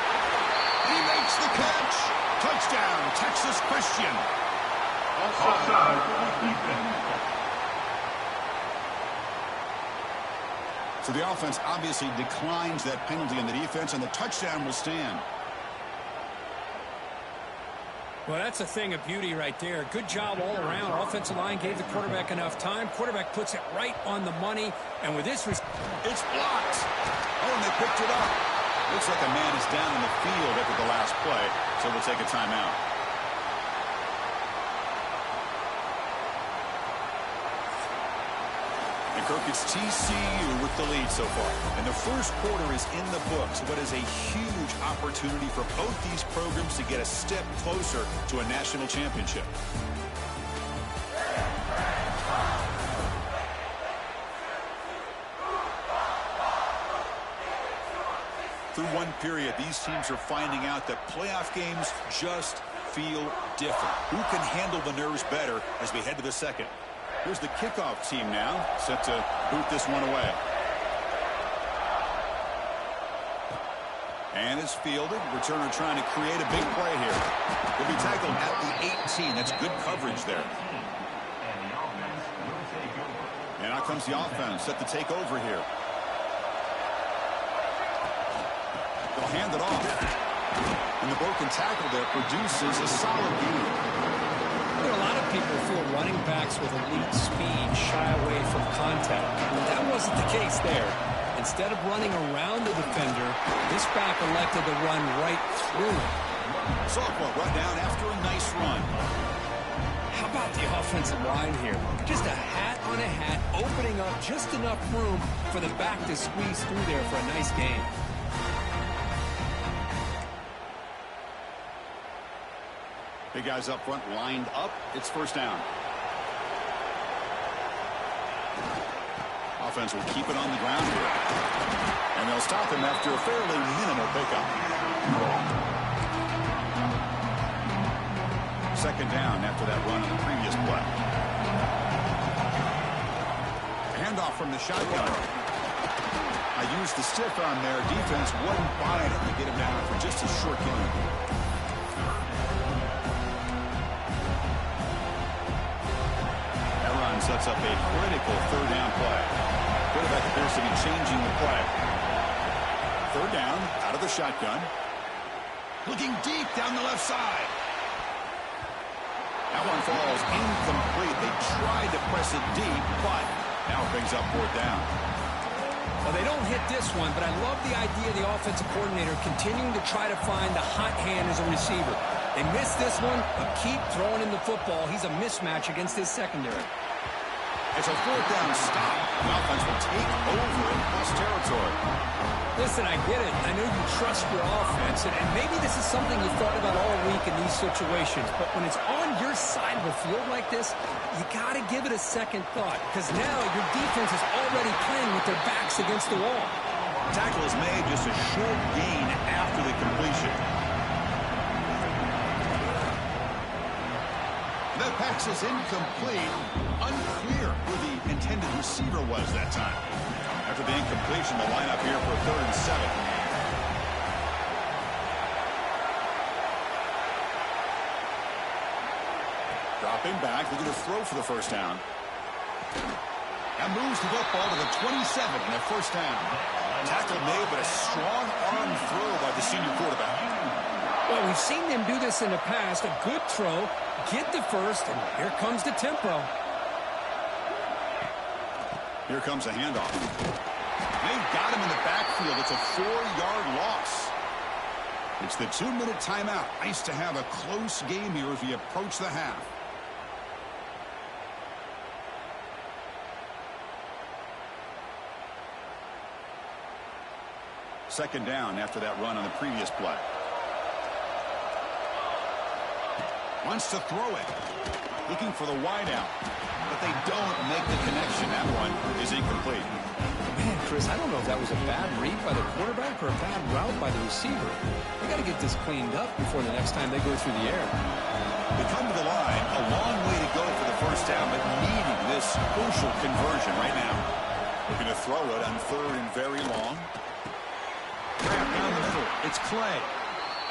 He makes the catch. Touchdown, Texas Christian. So the offense obviously declines that penalty on the defense, and the touchdown will stand. Well, that's a thing of beauty right there. Good job all around. Offensive line gave the quarterback enough time. Quarterback puts it right on the money. And with this, it's blocked. Oh, and they picked it up. Looks like a man is down in the field after the last play, so we'll take a timeout. And Kirk, it's TCU with the lead so far. And the first quarter is in the books. What is a huge opportunity for both these programs to get a step closer to a national championship. Through one period, these teams are finding out that playoff games just feel different. Who can handle the nerves better as we head to the second? Here's the kickoff team now, set to boot this one away. And it's fielded. Returner trying to create a big play here. Will be tackled at the 18. That's good coverage there. And out comes the offense, set to take over here. They'll hand it off. And the broken tackle there produces a solid gain. A lot of people feel running backs with elite speed shy away from contact. That wasn't the case there. Instead of running around the defender, this back elected to run right through him. Sophomore run down after a nice run. How about the offensive line here? Just a hat on a hat, opening up just enough room for the back to squeeze through there for a nice gain. Big guys up front lined up. It's first down. Offense will keep it on the ground here. And they'll stop him after a fairly minimal pickup. Second down after that run on the previous play. Handoff from the shotgun. I used the stiff arm there. Defense wasn't buying it to get him down for just a short gain. Sets up a critical third down play. Quarterback appears to be changing the play. Third down, out of the shotgun. Looking deep down the left side. That one falls incomplete. They tried to press it deep, but now it brings up fourth down. Well, they don't hit this one, but I love the idea of the offensive coordinator continuing to try to find the hot hand as a receiver. They missed this one, but keep throwing him the football. He's a mismatch against his secondary. It's a fourth down stop. The offense will take over in plus territory. Listen, I get it. I know you trust your offense, and maybe this is something you thought about all week in these situations, but when it's on your side of the field like this, you got to give it a second thought, because now your defense is already playing with their backs against the wall. Tackle is made, just a short gain after the completion. That pass is incomplete. Unclear who the intended receiver was that time. After the incompletion, the lineup here for 3rd and 7. Dropping back, looking to throw for the first down. And moves the football to the 27 and a first down. Tackle made, but a strong arm throw by the senior quarterback. Well, we've seen them do this in the past. A good throw, get the first, and here comes the tempo. Here comes a handoff. They've got him in the backfield. It's a 4-yard loss. It's the 2-minute timeout. Nice to have a close game here as we approach the half. Second down after that run on the previous play. Wants to throw it. Looking for the wideout. But they don't make the connection. That one is incomplete. Man, Chris, I don't know if that was a bad read by the quarterback or a bad route by the receiver. We got to get this cleaned up before the next time they go through the air. They come to the line. A long way to go for the first down, but needing this crucial conversion right now. Looking to throw it on 3rd and very long. Grab down the middle. It's Clay.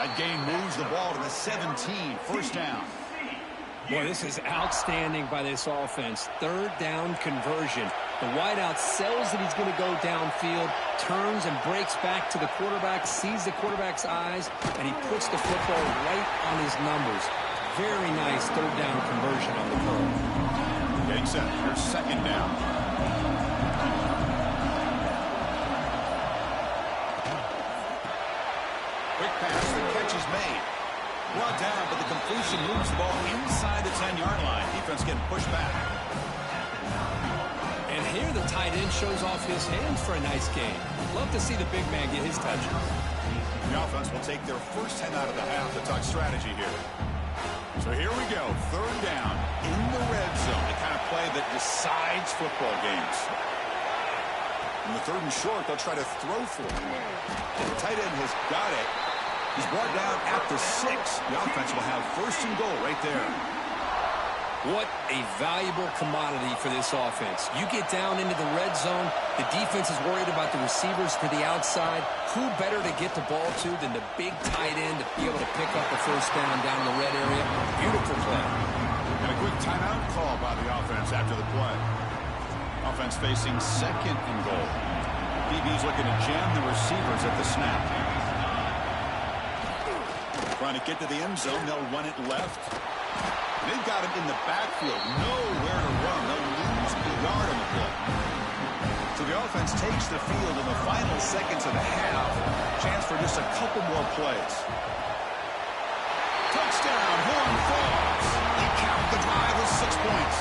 That gain moves the ball to the 17. First down. Boy, this is outstanding by this offense. 3rd down conversion. The wideout sells that he's going to go downfield, turns and breaks back to the quarterback, sees the quarterback's eyes, and he puts the football right on his numbers. Very nice 3rd down conversion on the curve. Getting set. Here's second down. Quick pass. The catch is made. Brought down, but the completion moves the ball inside the 10-yard line. Defense getting pushed back. And here the tight end shows off his hands for a nice game. Love to see the big man get his touches. The offense will take their first 10 out of the half to talk strategy here. So here we go. 3rd down in the red zone. The kind of play that decides football games. In the 3rd and short, they'll try to throw for it. The tight end has got it. He's brought down at the 6. The offense will have 1st and goal right there. What a valuable commodity for this offense. You get down into the red zone, the defense is worried about the receivers to the outside. Who better to get the ball to than the big tight end to be able to pick up a 1st down in the red area? Beautiful play. And a quick timeout call by the offense after the play. Offense facing 2nd and goal. DB's looking to jam the receivers at the snap. Trying to get to the end zone. They'll run it left. They've got him in the backfield. Nowhere to run. They'll lose the yard on the play. So the offense takes the field in the final seconds of the half. Chance for just a couple more plays. Touchdown. Horn falls. They count the drive with 6 points.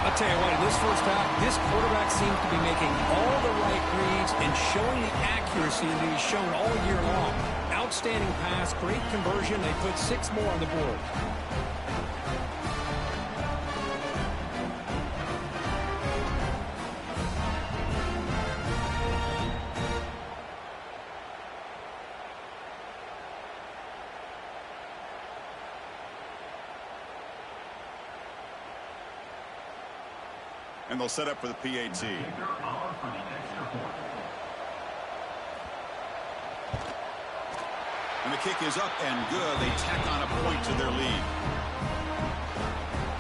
I'll tell you what, in this first half, this quarterback seems to be making all the right reads and showing the accuracy that he's shown all year long. Outstanding pass, great conversion. They put 6 more on the board. And they'll set up for the PAT. And the kick is up and good. They tack on a point to their lead.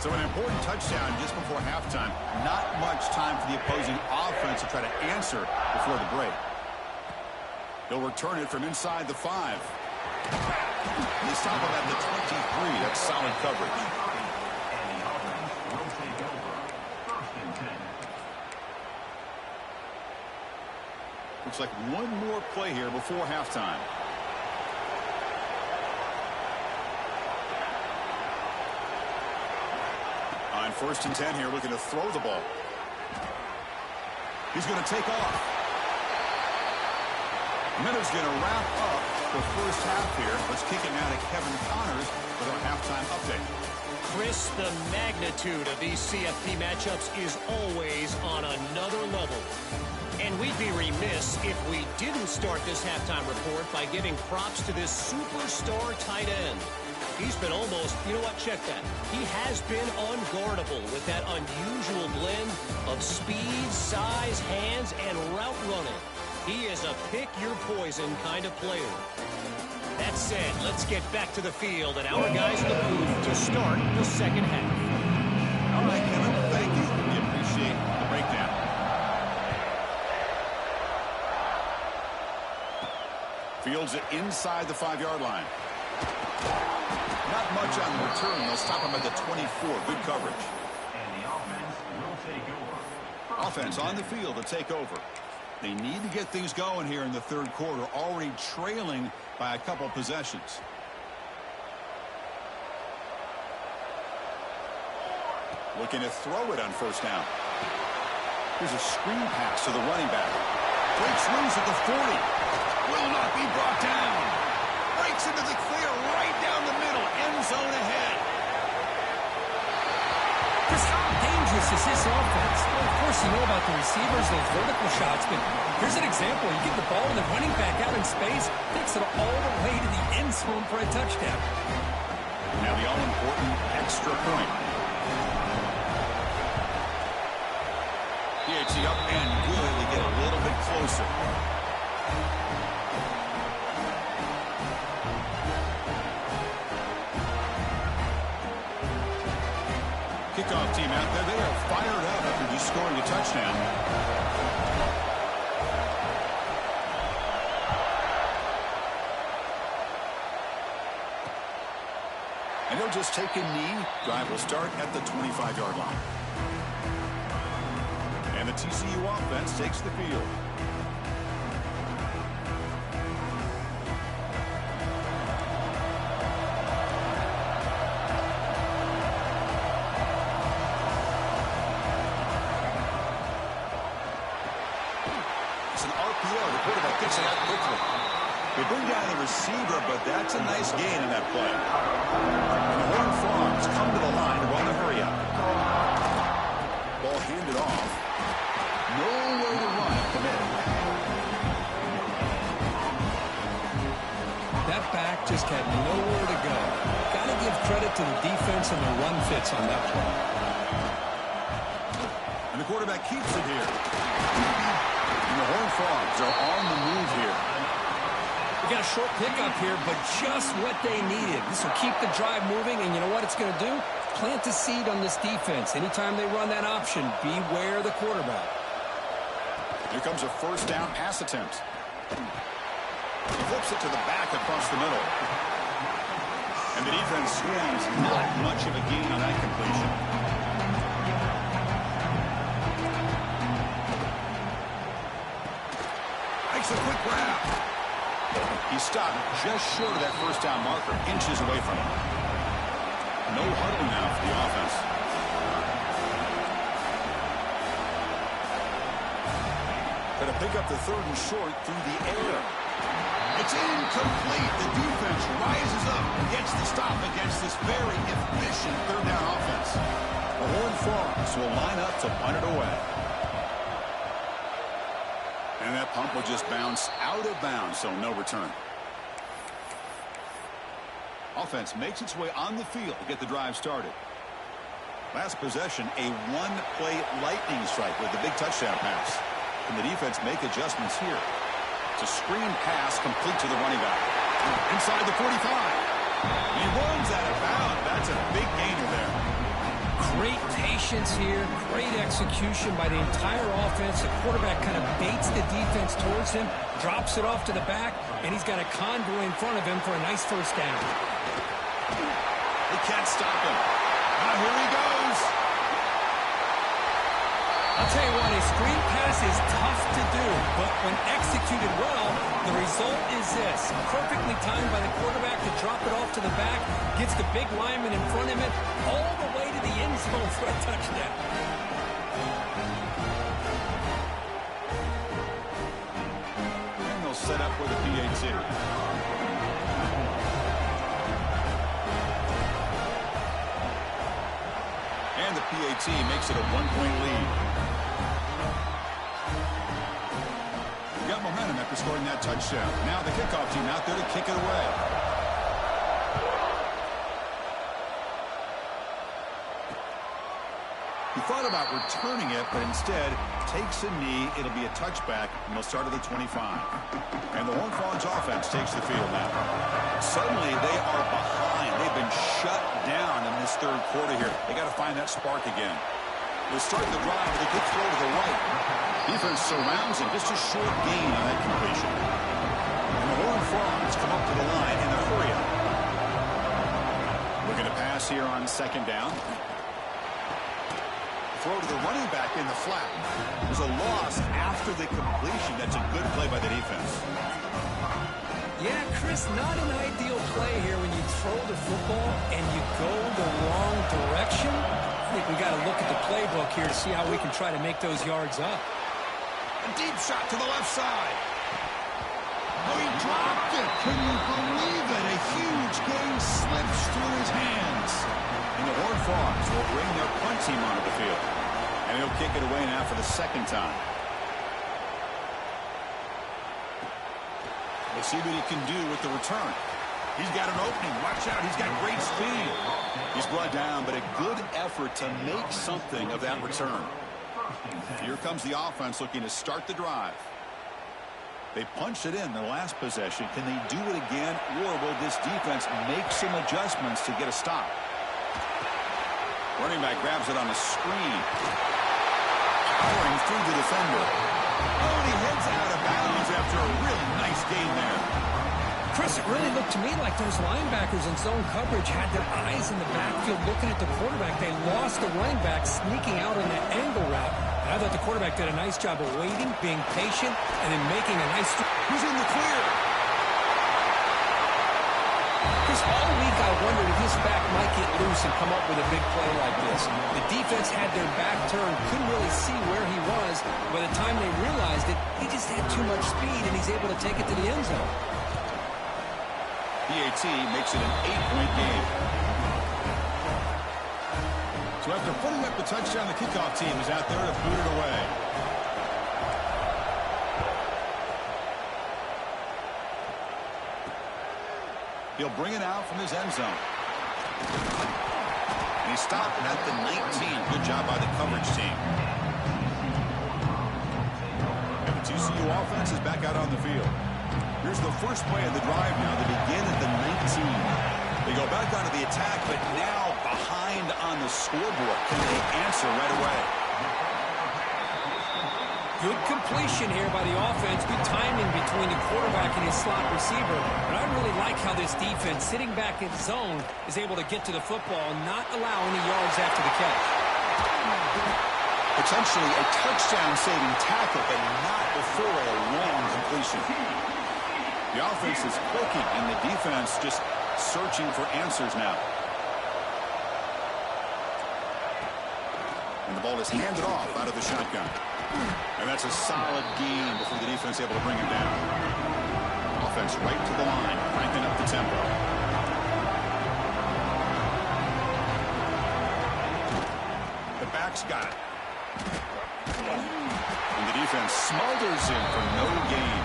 So an important touchdown just before halftime. Not much time for the opposing offense to try to answer before the break. They'll return it from inside the 5. They stop him at the 23. That's solid coverage. Looks like one more play here before halftime. On 1st and 10 here, looking to throw the ball. He's going to take off. Miller's going to wrap up the first half here. Let's kick it now to Kevin Connors with our halftime update. Chris, the magnitude of these CFP matchups is always on another level. And we'd be remiss if we didn't start this halftime report by giving props to this superstar tight end. He's been almost, you know what, check that. He has been unguardable with that unusual blend of speed, size, hands, and route running. He is a pick-your-poison kind of player. That said, let's get back to the field and our guys in the booth to start the 2nd half. All right, Kevin, thank you. We appreciate the breakdown. Fields it inside the 5-yard line. Not much on the return. They'll stop him at the 24. Good coverage. And the offense will take over. Offense on the field to take over. They need to get things going here in the 3rd quarter, already trailing by a couple possessions. Looking to throw it on 1st down. Here's a screen pass to the running back. Breaks loose at the 40. Will not be brought down. Breaks into the clear right down the middle. End zone ahead. Chris, how dangerous is this offense? Well, of course, you know about the receivers, those vertical shots, but here's an example. You get the ball and the running back out in space, takes it all the way to the end zone for a touchdown. Now the all-important extra point. PAT up and good. They get a little bit closer. Kickoff team out there. They are fired up after just scoring a touchdown. And they'll just take a knee. Drive will start at the 25-yard line. And the TCU offense takes the field. They bring down the receiver, but that's a nice gain in that play. And the Horned Frogs come to the line to run the hurry up. Ball handed off. Nowhere to run at the minute. just had nowhere to go. Got to give credit to the defense and the run fits on that play. And the quarterback keeps it here. And the Horned Frogs are on the move here. We got a short pickup here, but just what they needed. This will keep the drive moving, and you know what it's going to do? Plant a seed on this defense. Anytime they run that option, beware the quarterback. Here comes a first down pass attempt. He flips it to the back across the middle. And the defense swings. Not much of a gain on that completion. Makes a quick grab. He stopped just short of that first down marker, inches away from him. No huddle now for the offense. Going to pick up the third and short through the air. It's incomplete. The defense rises up, gets the stop against this very efficient third down offense. The Horned Frogs will line up to punt it away. And that punt will just bounce out of bounds, so no return. Offense makes its way on the field to get the drive started. Last possession, a one-play lightning strike with the big touchdown pass. Can the defense make adjustments here? It's a screen pass complete to the running back. Inside the 45. He runs out of bounds. That's a big gainer there. Great patience here. Great execution by the entire offense. The quarterback kind of baits the defense towards him, drops it off to the back, and he's got a convoy in front of him for a nice first down. They can't stop him. Now here he goes. I'll tell you what, a screen pass is tough to do, but when executed well, the result is this. Perfectly timed by the quarterback to drop it off to the back, gets the big lineman in front of him, all the way to the end zone for a touchdown. And they'll set up with a PAT. And the PAT makes it a one-point lead. Got momentum after scoring that touchdown. Now the kickoff team out there to kick it away. He thought about returning it, but instead takes a knee. It'll be a touchback, and they'll start at the 25. And the Horned Frogs offense takes the field now. Suddenly, they are behind. They've been shut down in this third quarter here. They got to find that spark again. They'll start the drive with a good throw to the right. Defense surrounds him. Just a short gain on that completion. And the Horned Frogs come up to the line in a hurry-up. Looking to pass here on second down. Throw to the running back in the flat. There's a loss after the completion. That's a good play by the defense. Yeah, Chris, not an ideal play here when you throw the football and you go the wrong direction. I think we got to look at the playbook here to see how we can try to make those yards up. A deep shot to the left side. Oh, he dropped it. Can you believe it? A huge gain slips through his hands. And the Horned Frogs will bring their punt team onto the field. And he'll kick it away now for the second time. We'll see what he can do with the return. He's got an opening. Watch out. He's got great speed. He's brought down, but a good effort to make something of that return. Here comes the offense looking to start the drive. They punched it in the last possession. Can they do it again, or will this defense make some adjustments to get a stop? Running back grabs it on the screen. Powering through the defender. Oh, and he heads out of bounds after a really nice gain there. Chris, it really looked to me like those linebackers in zone coverage had their eyes in the backfield looking at the quarterback. They lost the running back sneaking out on that angle route. And I thought the quarterback did a nice job of waiting, being patient, and then making a nice... Who's in the clear? Chris, all week I wondered if this back might get loose and come up with a big play like this. The defense had their back turned, couldn't really see where he was. By the time they realized it, he just had too much speed, and he's able to take it to the end zone. PAT makes it an 8-point game. So after putting up the touchdown, the kickoff team is out there to boot it away. He'll bring it out from his end zone. And he stopped at the 19. Good job by the coverage team. And the TCU offense is back out on the field. Here's the first play of the drive now. They begin at the 19. They go back onto the attack, but now behind on the scoreboard. Can they answer right away? Good completion here by the offense. Good timing between the quarterback and his slot receiver. But I really like how this defense, sitting back in zone, is able to get to the football and not allow any yards after the catch. Potentially a touchdown-saving tackle, but not before a long completion. The offense is clicking, and the defense just searching for answers now. And the ball is handed off out of the shotgun. And that's a solid gain before the defense able to bring him down. Offense right to the line, cranking up the tempo. The back's got it. And the defense smothers him for no gain.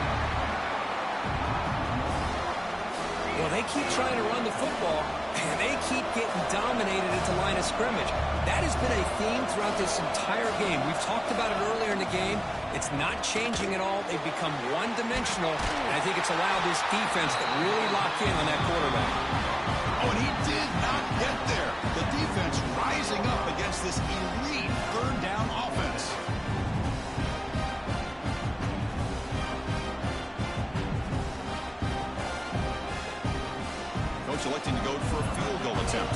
Well, they keep trying to run the football, and they keep getting dominated at the line of scrimmage. That has been a theme throughout this entire game. We've talked about it earlier in the game. It's not changing at all. They've become one-dimensional, and I think it's allowed this defense to really lock in on that quarterback. Oh, and he did not get there. The defense rising up against this elite third down offense. Coach electing to go for a field goal attempt.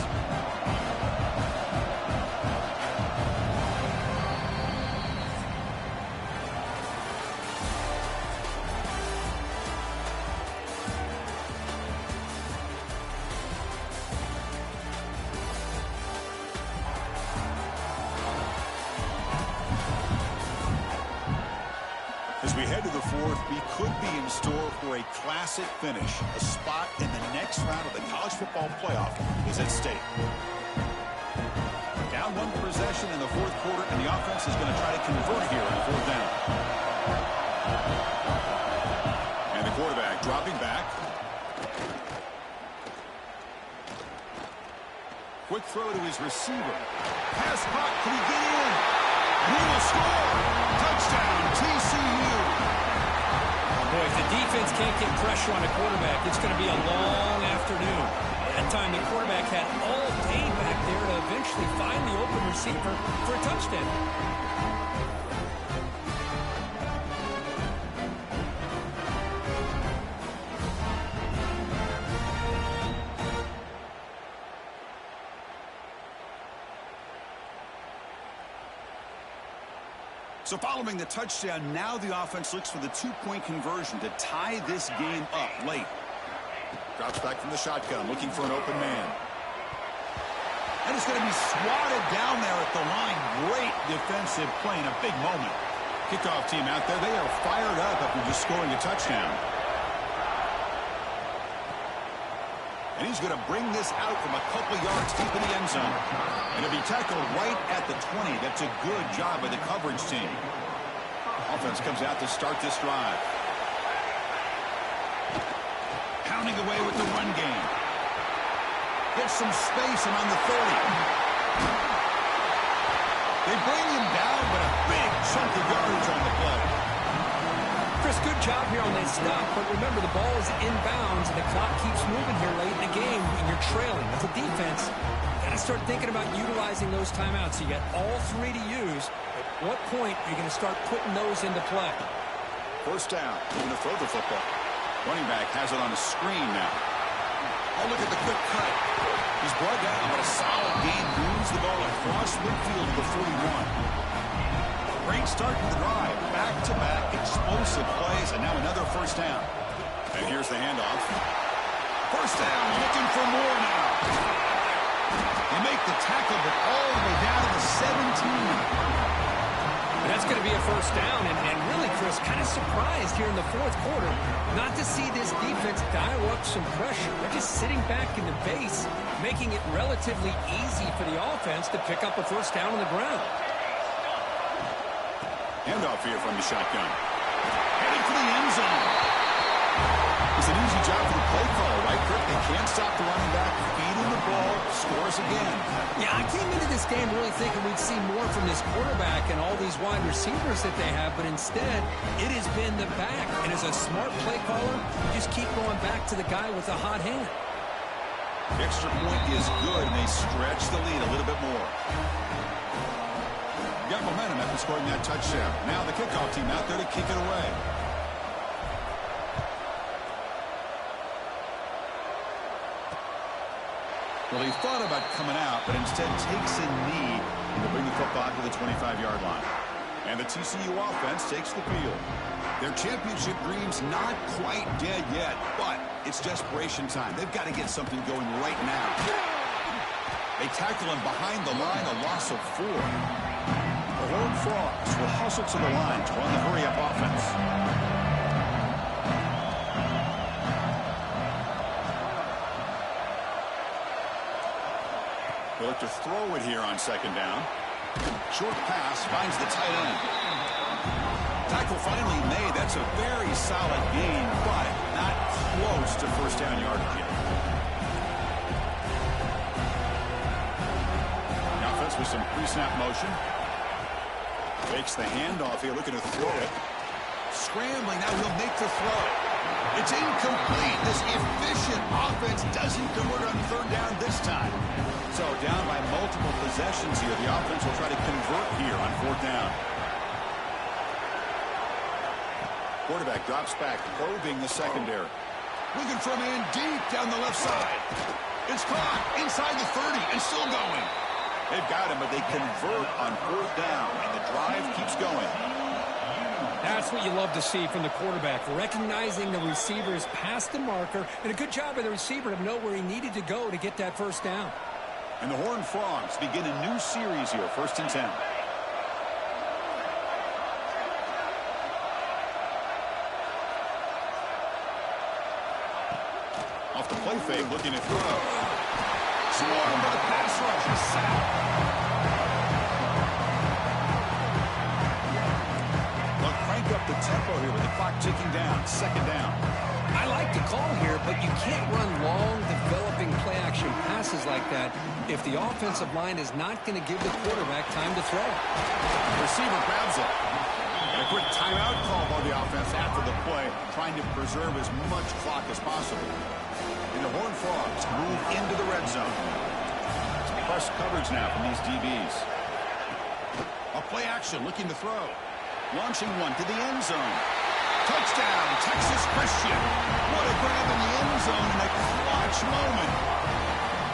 As we head to the fourth, we could be in store for a classic finish. A spot in the next round of the college football playoff is at stake. Down one possession in the fourth quarter, and the offense is going to try to convert here on fourth down. And the quarterback dropping back. Quick throw to his receiver. Pass caught. Can he get in? And he will score. Touchdown, TCU. Boy, if the defense can't get pressure on a quarterback, it's going to be a long afternoon. That time, the quarterback had all day back there to eventually find the open receiver for a touchdown. So following the touchdown, now the offense looks for the two-point conversion to tie this game up late. Drops back from the shotgun, looking for an open man. And it's going to be swatted down there at the line. Great defensive play in a big moment. Kickoff team out there, they are fired up after just scoring a touchdown. And he's going to bring this out from a couple yards deep in the end zone. And it'll be tackled right at the 20. That's a good job by the coverage team. Offense comes out to start this drive. Pounding away with the run game. Gets some space and on the 30. They bring him down, but a big chunk of yardage on the play. Chris, good job here on that stop, but remember the ball is inbounds and the clock keeps moving here late in the game and you're trailing. As a defense, you got to start thinking about utilizing those timeouts. You got all three to use. At what point are you going to start putting those into play? First down, going to throw the football. Running back has it on the screen now. Oh, look at the quick cut. He's brought down, but a solid gain moves the ball across midfield to the 41. Great start to the drive. Back-to-back explosive plays, and now another first down. And here's the handoff. First down, looking for more now. They make the tackle, but all the way down to the 17. That's going to be a first down, and really, Chris, kind of surprised here in the fourth quarter not to see this defense dial up some pressure. They're just sitting back in the base, making it relatively easy for the offense to pick up a first down on the ground. Handoff here from the shotgun. Heading for the end zone. It's an easy job for the play caller, right, Kirk? They can't stop the running back, feed him the ball, scores again. Yeah, I came into this game really thinking we'd see more from this quarterback and all these wide receivers that they have, but instead, it has been the back. And as a smart play caller, you just keep going back to the guy with the hot hand. Extra point is good, and they stretch the lead a little bit more. Got momentum after scoring that touchdown. Now the kickoff team out there to kick it away. Well, he thought about coming out, but instead takes a knee to bring the football to the 25-yard line. And the TCU offense takes the field. Their championship dream's not quite dead yet, but it's desperation time. They've got to get something going right now. They tackle him behind the line, a loss of 4. The Horned Frogs will hustle to the line to run the hurry-up offense. They'll look to throw it here on second down. Short pass finds the tight end. Tackle finally made. That's a very solid gain, but not close to first down yardage yet. The offense with some pre-snap motion. Makes the handoff here, looking to throw it. Scrambling, now he'll make the throw. It's incomplete. This efficient offense doesn't convert on third down this time. So down by multiple possessions here. The offense will try to convert here on fourth down. Quarterback drops back, probing the secondary. Looking for a man deep down the left side. It's caught inside the 30 and still going. They've got him, but they convert on fourth down, and the drive keeps going. That's what you love to see from the quarterback, recognizing the receiver's past the marker, and a good job by the receiver to know where he needed to go to get that first down. And the Horned Frogs begin a new series here, 1st and 10. Off the play fake, looking to throw. Swarmed by the pass rush. He's sacked. They'll crank up the tempo here with the clock ticking down. Second down. I like the call here, but you can't run long, developing play-action passes like that if the offensive line is not going to give the quarterback time to throw. The receiver grabs it. And a quick timeout call by the offense after the play, trying to preserve as much clock as possible. And the Horned Frogs move into the red zone. Press coverage now from these DBs. A play action, looking to throw. Launching one to the end zone. Touchdown, Texas Christian. What a grab in the end zone in a clutch moment.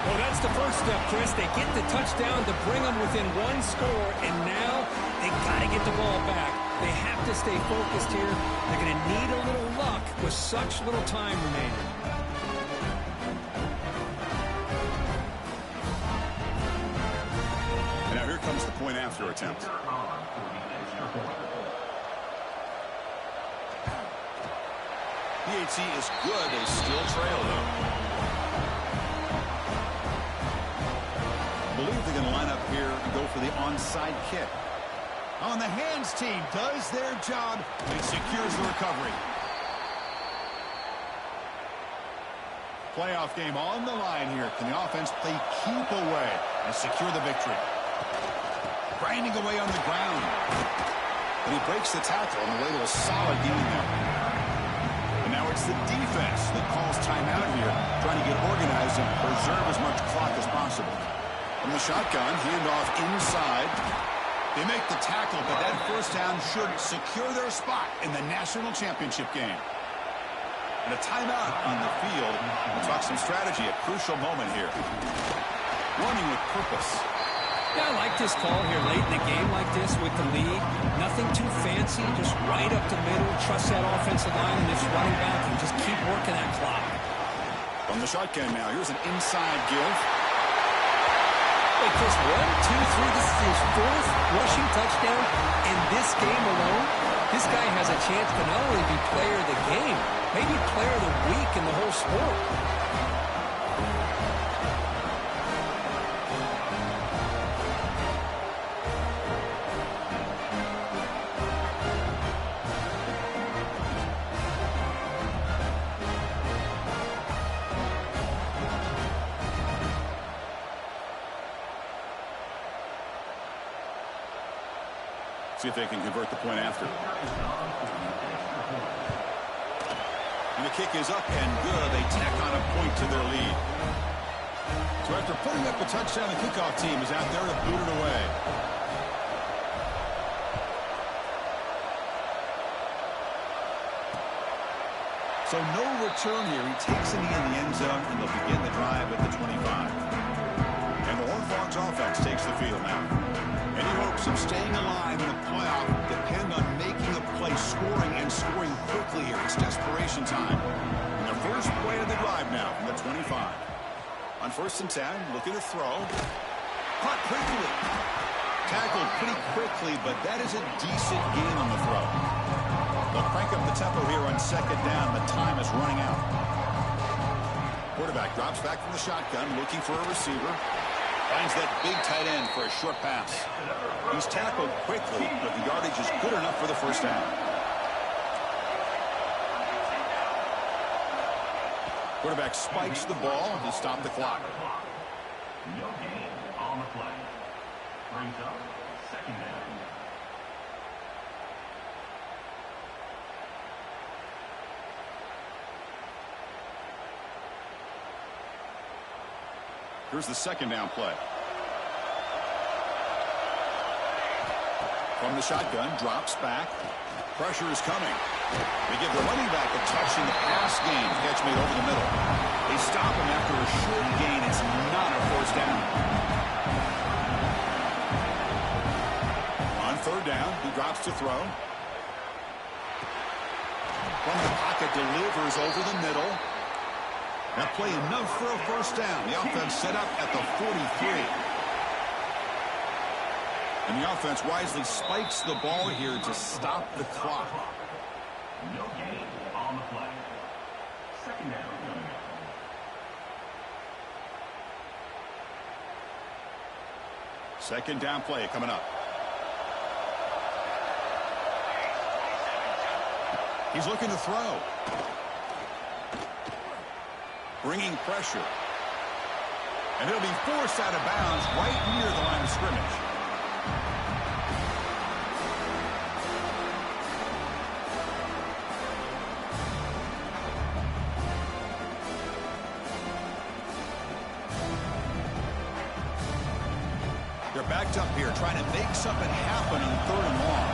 Well, that's the first step, Chris. They get the touchdown to bring them within one score, and now they got to get the ball back. They have to stay focused here. They're going to need a little luck with such little time remaining. And now here comes the point after attempt. PAT is good. They still trail, though. I believe they're going to line up here and go for the onside kick. On the hands team does their job and secures the recovery. Playoff game on the line here. Can the offense play keep away and secure the victory? Grinding away on the ground. And he breaks the tackle on the way to a solid gain there. Now it's the defense that calls timeout here, trying to get organized and preserve as much clock as possible. From the shotgun, handoff inside. They make the tackle, but that first down should secure their spot in the national championship game. And a timeout on the field. We'll talk some strategy, a crucial moment here. Running with purpose. Yeah, I like this call here late in the game like this with the lead. Nothing too fancy, just right up the middle. Trust that offensive line and this running back and just keep working that clock. From the shotgun now, here's an inside give. Wait, Chris, 1, 2, 3, this is his 4th rushing touchdown in this game alone. This guy has a chance to not only be player of the game, maybe player of the week in the whole sport. See if they can convert the point after. And the kick is up and good. They tack on a point to their lead. So after putting up a touchdown, the kickoff team is out there to boot it away. So no return here. He takes a knee in the end zone, and they'll begin the drive at the 25. And the Horned Frogs offense takes the field now. Any hopes of staying alive in the playoff depend on making a play, scoring, and scoring quickly here. It's desperation time. And the first play of the drive now from the 25. On 1st and 10, looking to throw. Caught quickly. Tackled pretty quickly, but that is a decent gain on the throw. They'll crank up the tempo here on 2nd down. The time is running out. Quarterback drops back from the shotgun, looking for a receiver. Finds that big tight end for a short pass. He's tackled quickly, but the yardage is good enough for the first down. Quarterback spikes the ball to stop the clock. No gain on the play. Brings up 2nd down. Here's the 2nd down play. From the shotgun, drops back. Pressure is coming. They give the running back a touch in the pass game. Catch made over the middle. They stop him after a short gain. It's not a 1st down. On 3rd down, he drops to throw. From the pocket, delivers over the middle. That play enough for a 1st down. The offense set up at the 43. And the offense wisely spikes the ball here to stop the clock. No gain on the play. 2nd down. Second down play coming up. He's looking to throw. Bringing pressure. And it'll be forced out of bounds right near the line of scrimmage. They're backed up here trying to make something happen on 3rd and long.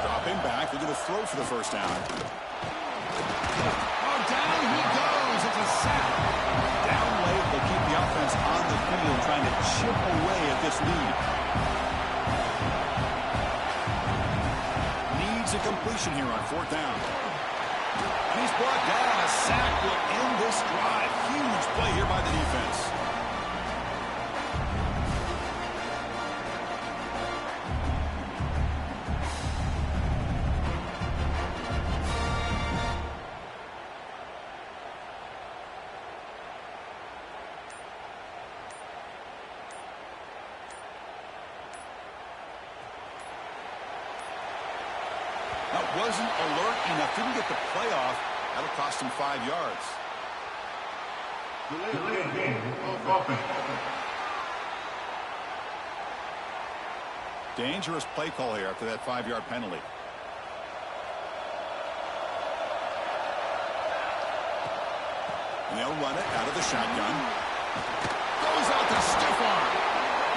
Dropping back. They're going to throw for the 1st down. Oh, down he goes. It's a sack. Down late, they keep the offense on the field trying to chip away at this lead. Needs a completion here on 4th down. And he's brought down. A sack will end this drive. Huge play here by the defense. Wasn't alert enough, didn't get the playoff. That'll cost him 5 yards. Dangerous play call here after that 5-yard penalty. And they'll run it out of the shotgun. Goes out to stiff arm.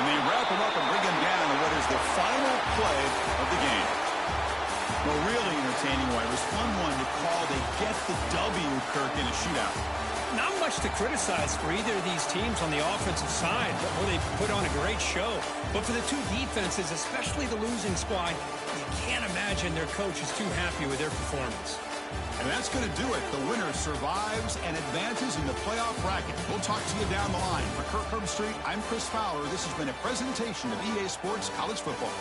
And they wrap him up and bring him down to what is the final play of the game. Well, really entertaining one. It was fun one to call. They get the W, Kirk, in a shootout. Not much to criticize for either of these teams on the offensive side, where they put on a great show. But for the two defenses, especially the losing squad, you can't imagine their coach is too happy with their performance. And that's going to do it. The winner survives and advances in the playoff bracket. We'll talk to you down the line. For Kirk Herbstreit, I'm Chris Fowler. This has been a presentation of EA Sports College Football.